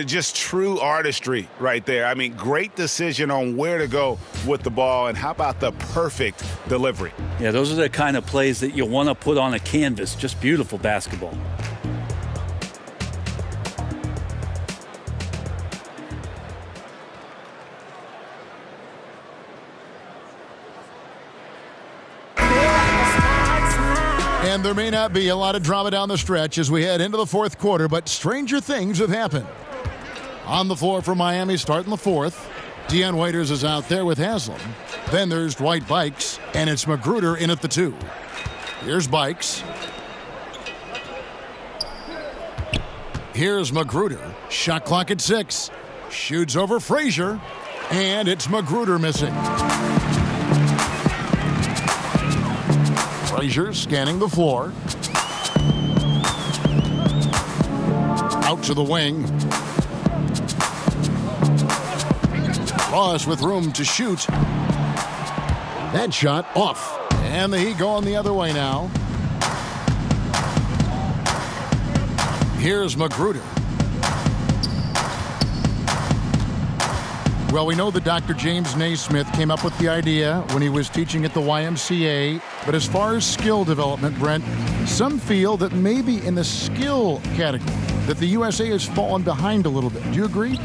[SPEAKER 6] Just true artistry right there. I mean, great decision on where to go with the ball, and how about the perfect delivery?
[SPEAKER 7] Yeah, those are the kind of plays that you want to put on a canvas. Just beautiful basketball.
[SPEAKER 5] And there may not be a lot of drama down the stretch as we head into the fourth quarter, but stranger things have happened. On the floor for Miami, starting the fourth, Deion Waiters is out there with Haslam. Then there's Dwight Bikes, and it's Magruder in at the 2. Here's Bikes. Here's Magruder. Shot clock at 6. Shoots over Frazier, and it's Magruder missing. Frazier scanning the floor. Out to the wing. Ross with room to shoot. That shot off. And the Heat going the other way now. Here's Magruder. Well, we know that Dr. James Naismith came up with the idea when he was teaching at the YMCA. But as far as skill development, Brent, some feel that maybe in the skill category that the USA has fallen behind a little bit. Do you agree?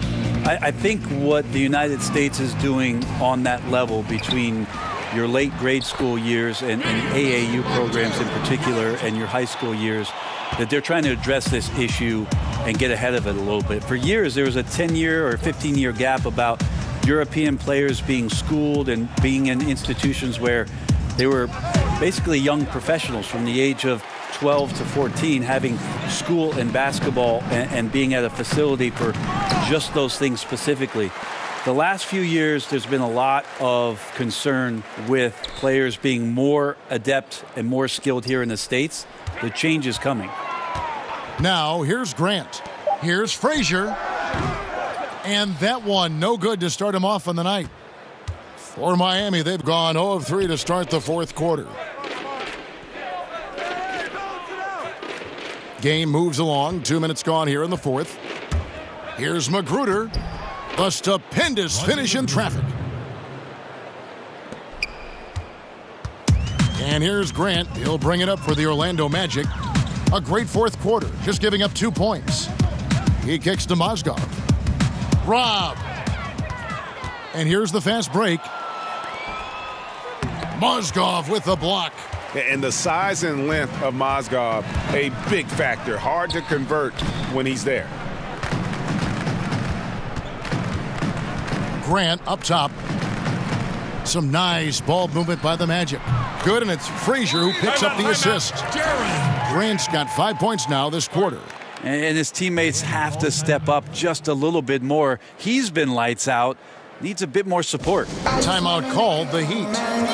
[SPEAKER 7] I think what the United States is doing on that level between your late grade school years and AAU programs in particular and your high school years, that they're trying to address this issue and get ahead of it a little bit. For years, there was a 10-year or 15-year gap about European players being schooled and being in institutions where they were basically young professionals from the age of 12 to 14 having school in basketball and being at a facility for just those things specifically. The last few years, there's been a lot of concern with players being more adept and more skilled here in the States. The change is coming.
[SPEAKER 5] Now, here's Grant. Here's Frazier. And that one, no good to start him off on the night. For Miami, they've gone 0 of 3 to start the fourth quarter. Game moves along. 2 minutes gone here in the fourth. Here's Magruder. A stupendous finish in traffic. And here's Grant. He'll bring it up for the Orlando Magic. A great fourth quarter, just giving up 2 points. He kicks to Mozgov. Rob. And here's the fast break. Mozgov with the block.
[SPEAKER 6] And the size and length of Mozgov, a big factor. Hard to convert when he's there.
[SPEAKER 5] Grant up top. Some nice ball movement by the Magic. Good, and it's Frazier who picks up the assist. Grant's got 5 points now this quarter.
[SPEAKER 7] And his teammates have to step up just a little bit more. He's been lights out. Needs a bit more support.
[SPEAKER 5] Timeout called the Heat.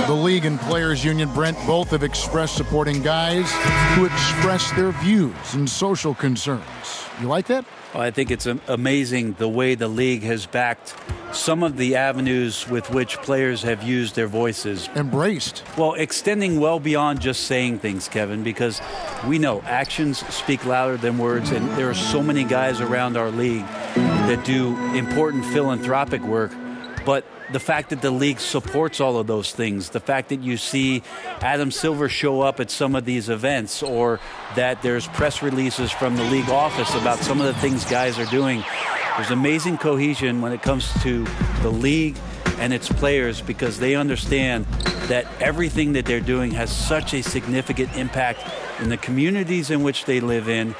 [SPEAKER 5] The league and players union, Brent, both have expressed supporting guys who express their views and social concerns. You like that?
[SPEAKER 7] Well, I think it's amazing the way the league has backed some of the avenues with which players have used their voices.
[SPEAKER 5] Embraced.
[SPEAKER 7] Well, extending well beyond just saying things, Kevin, because we know actions speak louder than words, and there are so many guys around our league that do important philanthropic work. But the fact that the league supports all of those things, the fact that you see Adam Silver show up at some of these events, or that there's press releases from the league office about some of the things guys are doing, there's amazing cohesion when it comes to the league and its players, because they understand that everything that they're doing has such a significant impact in the communities in which they live in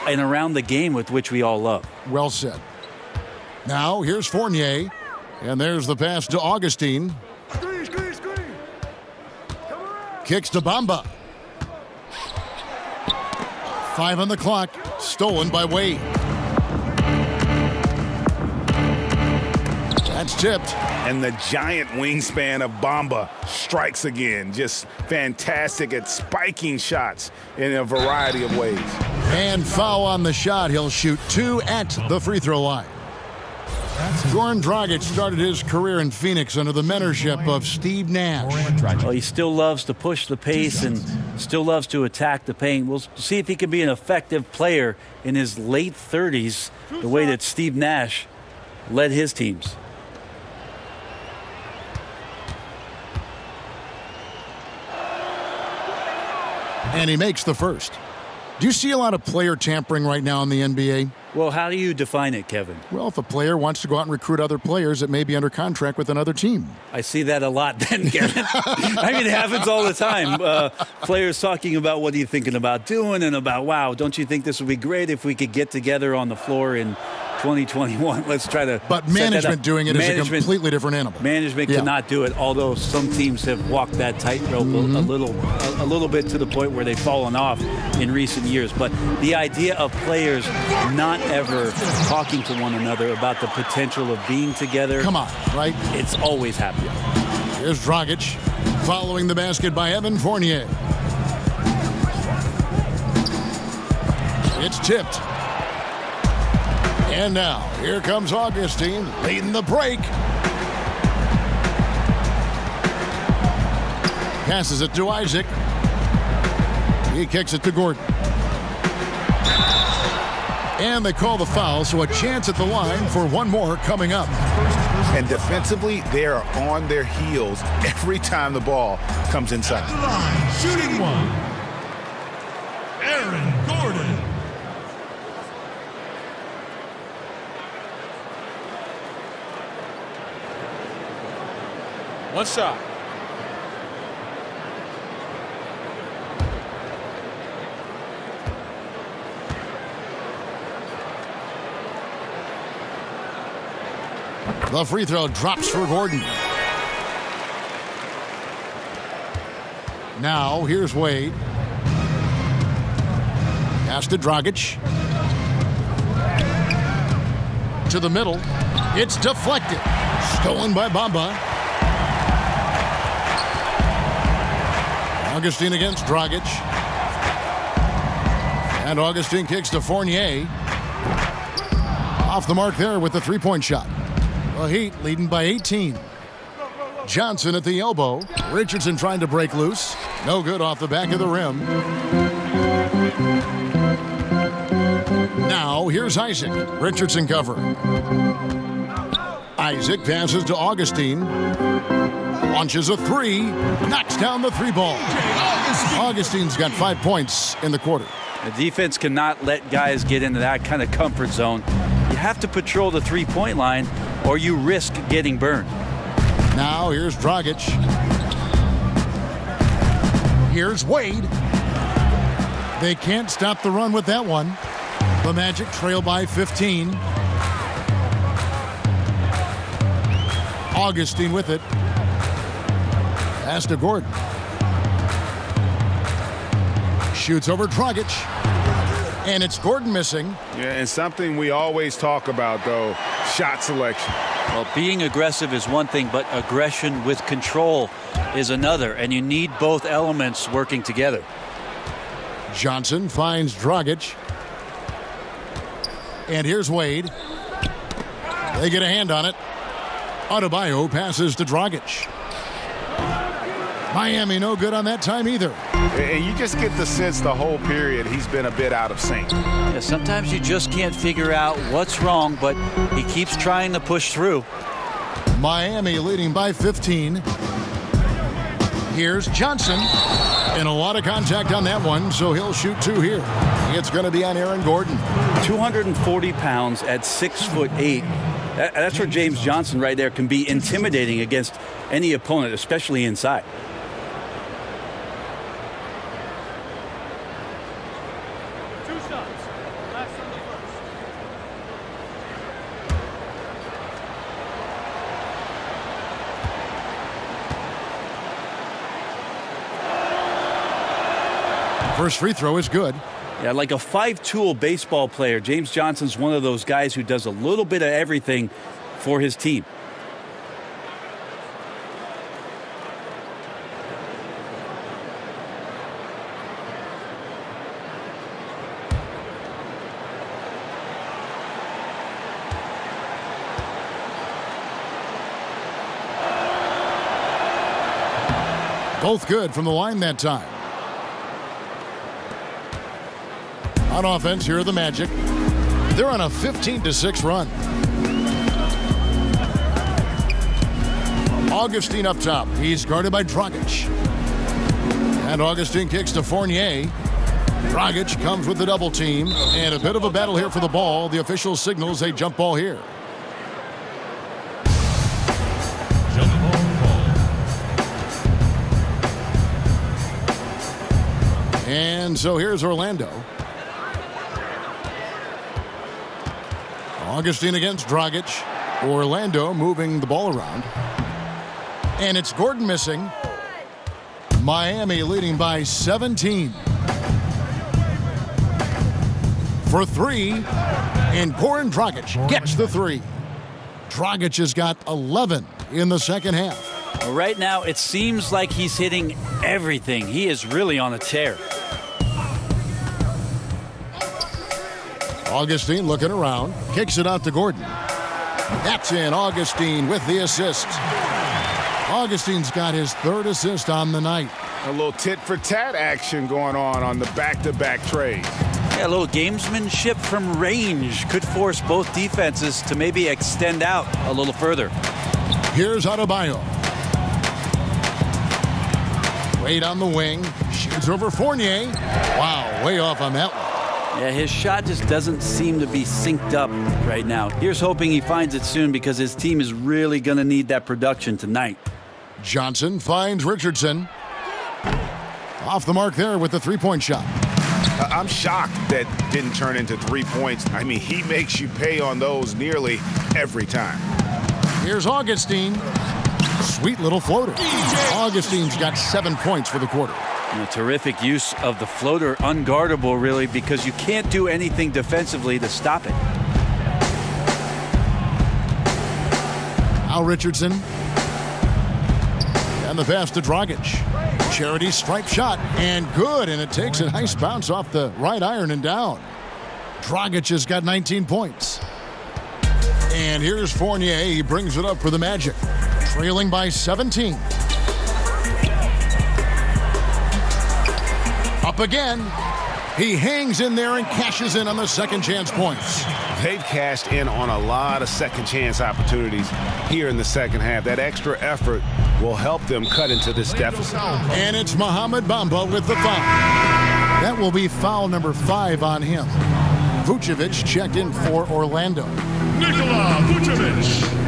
[SPEAKER 7] and around the game with which we all love.
[SPEAKER 5] Well said. Now, here's Fournier. And there's the pass to Augustine.
[SPEAKER 12] Screen.
[SPEAKER 5] Kicks to Bamba. 5 on the clock. Stolen by Wade. That's tipped.
[SPEAKER 6] And the giant wingspan of Bamba strikes again. Just fantastic at spiking shots in a variety of ways.
[SPEAKER 5] And foul on the shot. He'll shoot 2 at the free throw line. Goran Dragic started his career in Phoenix under the mentorship of Steve Nash.
[SPEAKER 7] Well, he still loves to push the pace and still loves to attack the paint. We'll see if he can be an effective player in his late 30s, the way that Steve Nash led his teams.
[SPEAKER 5] And he makes the first. Do you see a lot of player tampering right now in the NBA?
[SPEAKER 7] Well, how do you define it, Kevin?
[SPEAKER 5] Well, if a player wants to go out and recruit other players that may be under contract with another team.
[SPEAKER 7] I see that a lot then, Kevin. I mean, it happens all the time. Players talking about what are you thinking about doing and about, wow, don't you think this would be great if we could get together on the floor in 2021? Let's try to.
[SPEAKER 5] But management doing it is a completely different animal.
[SPEAKER 7] Management cannot do it, although some teams have walked that tightrope a little bit to the point where they've fallen off in recent years. But the idea of players not ever talking to one another about the potential of being together.
[SPEAKER 5] Come on, right?
[SPEAKER 7] It's always happening.
[SPEAKER 5] Here's Dragic following the basket by Evan Fournier. It's tipped. And now, here comes Augustine leading the break. Passes it to Isaac. He kicks it to Gordon. And they call the foul, so a chance at the line for one more coming up.
[SPEAKER 6] And defensively, they are on their heels every time the ball comes inside.
[SPEAKER 9] Shooting one, Aaron Gordon.
[SPEAKER 11] One shot.
[SPEAKER 5] The free throw drops for Gordon. Now, here's Wade. Pass to Dragic. To the middle. It's deflected. Stolen by Bamba. Augustine against Dragic. And Augustine kicks to Fournier. Off the mark there with the three-point shot. The Heat leading by 18. Johnson at the elbow. Richardson trying to break loose. No good off the back of the rim. Now here's Isaac. Richardson covering. Isaac passes to Augustine. Launches a three. Knocks down the three ball. Augustine's got 5 points in the quarter.
[SPEAKER 7] The defense cannot let guys get into that kind of comfort zone. You have to patrol the three-point line or you risk getting burned.
[SPEAKER 5] Now here's Dragic. Here's Wade. They can't stop the run with that one. The Magic trail by 15. Augustine with it. Pass to Gordon. Shoots over Dragic. And it's Gordon missing.
[SPEAKER 3] Yeah, and something we always talk about, though, shot selection.
[SPEAKER 7] Well, being aggressive is one thing, but aggression with control is another, and you need both elements working together.
[SPEAKER 5] Johnson finds Dragic. And here's Wade. They get a hand on it. Adebayo passes to Dragic. Miami no good on that time either.
[SPEAKER 6] And you just get the sense the whole period he's been a bit out of sync.
[SPEAKER 7] Yeah, sometimes you just can't figure out what's wrong, but he keeps trying to push through.
[SPEAKER 5] Miami leading by 15. Here's Johnson. And a lot of contact on that one, so he'll shoot two here. It's going to be on Aaron Gordon.
[SPEAKER 7] 240 pounds at 6'8". That's where James Johnson right there can be intimidating against any opponent, especially inside.
[SPEAKER 5] First free throw is good.
[SPEAKER 7] Yeah, like a five-tool baseball player, James Johnson's one of those guys who does a little bit of everything for his team.
[SPEAKER 5] Both good from the line that time. On offense, here are the Magic. They're on a 15-6 run. Augustine up top. He's guarded by Dragic. And Augustine kicks to Fournier. Dragic comes with the double team. And a bit of a battle here for the ball. The official signals a jump ball here.
[SPEAKER 9] Jump ball call.
[SPEAKER 5] And so here's Orlando. Augustine against Dragic. Orlando moving the ball around. And it's Gordon missing. Miami leading by 17. For three, and Goran Dragic gets the three. Dragic has got 11 in the second half.
[SPEAKER 7] Well, right now, it seems like he's hitting everything. He is really on a tear.
[SPEAKER 5] Augustine looking around, kicks it out to Gordon. That's in. Augustine with the assist. Augustine's got his third assist on the night.
[SPEAKER 6] A little tit-for-tat action going on the back-to-back trade.
[SPEAKER 7] Yeah, a little gamesmanship from range could force both defenses to maybe extend out a little further.
[SPEAKER 5] Here's Adebayo. Wade on the wing. Shoots over Fournier. Wow, way off on that one.
[SPEAKER 7] Yeah, his shot just doesn't seem to be synced up right now. Here's hoping he finds it soon because his team is really going to need that production tonight.
[SPEAKER 5] Johnson finds Richardson. Off the mark there with the three-point shot.
[SPEAKER 6] I'm shocked that didn't turn into 3 points. I mean, he makes you pay on those nearly every time.
[SPEAKER 5] Here's Augustine. Sweet little floater. Augustine's got 7 points for the quarter.
[SPEAKER 7] A terrific use of the floater, unguardable really, because you can't do anything defensively to stop it.
[SPEAKER 5] Al Richardson. And the pass to Dragic. Charity stripe shot, and good, and it takes a nice bounce off the right iron and down. Dragic has got 19 points. And here's Fournier. He brings it up for the Magic. Trailing by 17. Up again. He hangs in there and cashes in on the second chance points.
[SPEAKER 6] They've cashed in on a lot of second chance opportunities here in the second half. That extra effort will help them cut into this deficit.
[SPEAKER 5] And it's Mohamed Bamba with the foul. That will be foul number 5 on him. Vucevic checked in for Orlando.
[SPEAKER 9] Nikola Vucevic.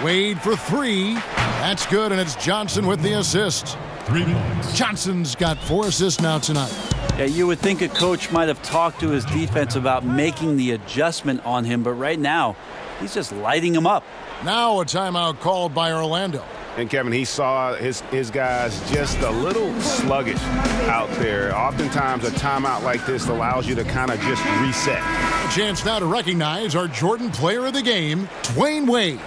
[SPEAKER 5] Wade for 3. That's good, and it's Johnson with the assist.
[SPEAKER 9] 3 points.
[SPEAKER 5] Johnson's got 4 assists now tonight.
[SPEAKER 7] Yeah, you would think a coach might have talked to his defense about making the adjustment on him, but right now, he's just lighting him up.
[SPEAKER 5] Now a timeout called by Orlando.
[SPEAKER 6] And Kevin, he saw his guys just a little sluggish out there. Oftentimes a timeout like this allows you to kind of just reset.
[SPEAKER 5] A chance now to recognize our Jordan player of the game, Dwayne Wade.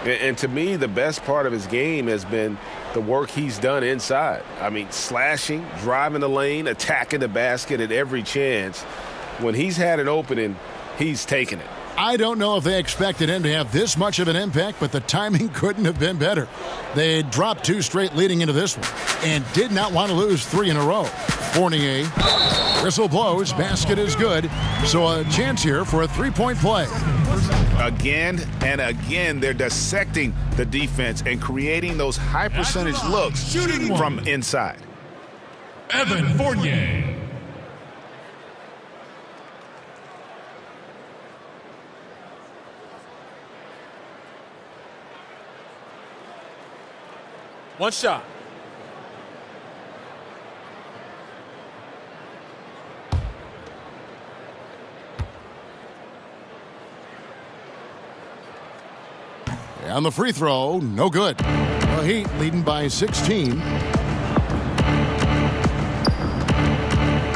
[SPEAKER 3] And to me, the best part of his game has been the work he's done inside. I mean, slashing, driving the lane, attacking the basket at every chance. When he's had an opening, he's taken it.
[SPEAKER 5] I don't know if they expected him to have this much of an impact, but the timing couldn't have been better. They had dropped 2 straight leading into this one and did not want to lose 3 in a row. Fournier, whistle blows, basket is good, so a chance here for a 3-point play.
[SPEAKER 6] Again and again, they're dissecting the defense and creating those high percentage looks from inside.
[SPEAKER 9] Evan Fournier.
[SPEAKER 11] One shot.
[SPEAKER 5] And the free throw, no good. The Heat leading by 16.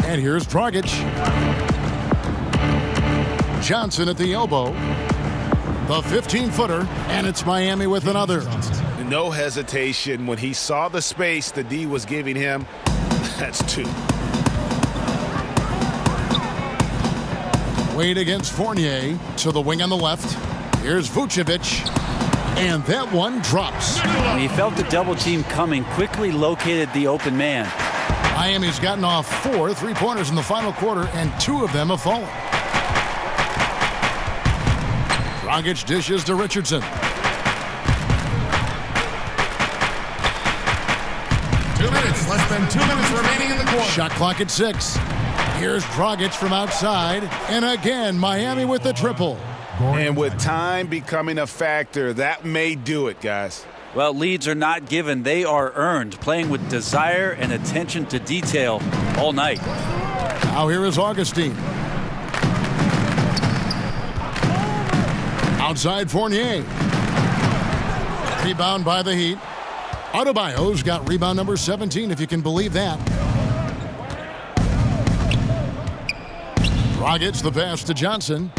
[SPEAKER 5] And here's Dragic. Johnson at the elbow. The 15-footer, and it's Miami with another.
[SPEAKER 6] No hesitation when he saw the space the D was giving him. That's 2.
[SPEAKER 5] Wade against Fournier to the wing on the left. Here's Vucevic, and that one drops.
[SPEAKER 7] When he felt the double team coming, quickly located the open man.
[SPEAKER 5] Miami's gotten off 4 3-pointers in the final quarter, and 2 of them have fallen. Dragic dishes to Richardson.
[SPEAKER 15] 2 minutes, less than 2 minutes remaining in the quarter.
[SPEAKER 5] Shot clock at 6. Here's Dragic from outside, and again, Miami with the triple.
[SPEAKER 6] And with time becoming a factor, that may do it, guys.
[SPEAKER 7] Well, leads are not given. They are earned, playing with desire and attention to detail all night.
[SPEAKER 5] Now here is Augustine. Outside Fournier. Rebound by the Heat. Adebayo's got rebound number 17, if you can believe that. Dragic the pass to Johnson.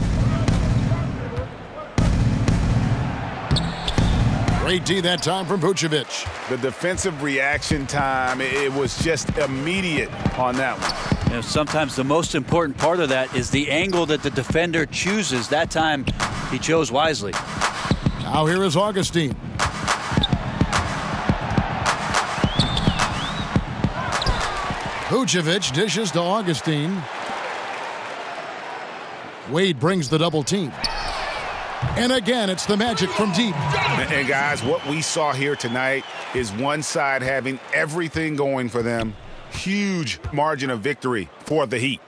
[SPEAKER 5] Great D that time from Vucevic.
[SPEAKER 6] The defensive reaction time, it was just immediate on that one.
[SPEAKER 7] You know, sometimes the most important part of that is the angle that the defender chooses. That time, he chose wisely.
[SPEAKER 5] Now here is Augustine. Vucevic dishes to Augustine. Wade brings the double team. And again, it's the Magic from deep.
[SPEAKER 6] And guys, what we saw here tonight is one side having everything going for them. Huge margin of victory for the Heat.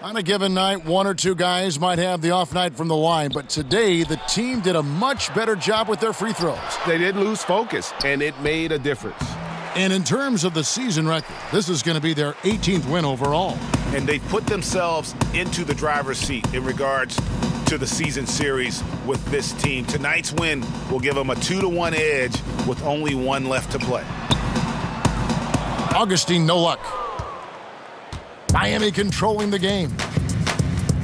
[SPEAKER 5] On a given night, 1 or 2 guys might have the off night from the line, but today the team did a much better job with their free throws.
[SPEAKER 3] They did lose focus, and it made a difference.
[SPEAKER 5] And in terms of the season record, this is going to be their 18th win overall.
[SPEAKER 6] And they've put themselves into the driver's seat in regards to the season series with this team. Tonight's win will give them a 2-1 edge with only 1 left to play.
[SPEAKER 5] Augustine, no luck. Miami controlling the game.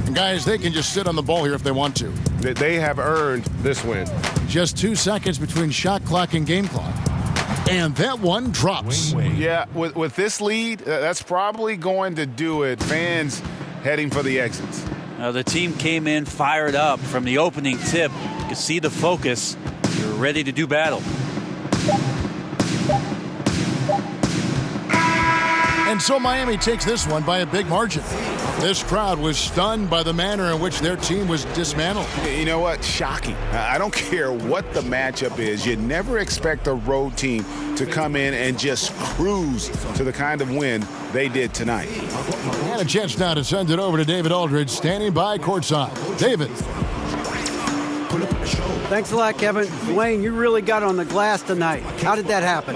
[SPEAKER 5] And guys, they can just sit on the ball here if they want to.
[SPEAKER 3] They have earned this win.
[SPEAKER 5] Just 2 seconds between shot clock and game clock. And that one drops.
[SPEAKER 6] Yeah, with this lead, that's probably going to do it. Fans heading for the exits.
[SPEAKER 7] The team came in fired up from the opening tip. You can see the focus. They're ready to do battle.
[SPEAKER 5] And so Miami takes this one by a big margin. This crowd was stunned by the manner in which their team was dismantled.
[SPEAKER 6] You know what? Shocking. I don't care what the matchup is. You never expect a road team to come in and just cruise to the kind of win they did tonight.
[SPEAKER 5] And a chance now to send it over to David Aldridge, standing by courtside. David.
[SPEAKER 8] Thanks a lot, Kevin. Dwayne, you really got on the glass tonight. How did that happen?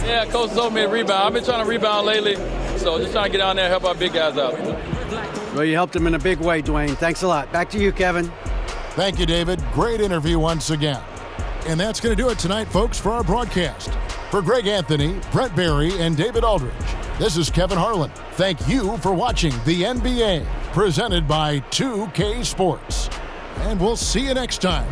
[SPEAKER 16] Yeah, Coach told me to rebound. I've been trying to rebound lately, so just trying to get down there and help our big guys out.
[SPEAKER 8] Well, you helped him in a big way, Dwayne. Thanks a lot. Back to you, Kevin.
[SPEAKER 5] Thank you, David. Great interview once again. And that's going to do it tonight, folks, for our broadcast. For Greg Anthony, Brett Barry, and David Aldridge, this is Kevin Harlan. Thank you for watching the NBA, presented by 2K Sports. And we'll see you next time.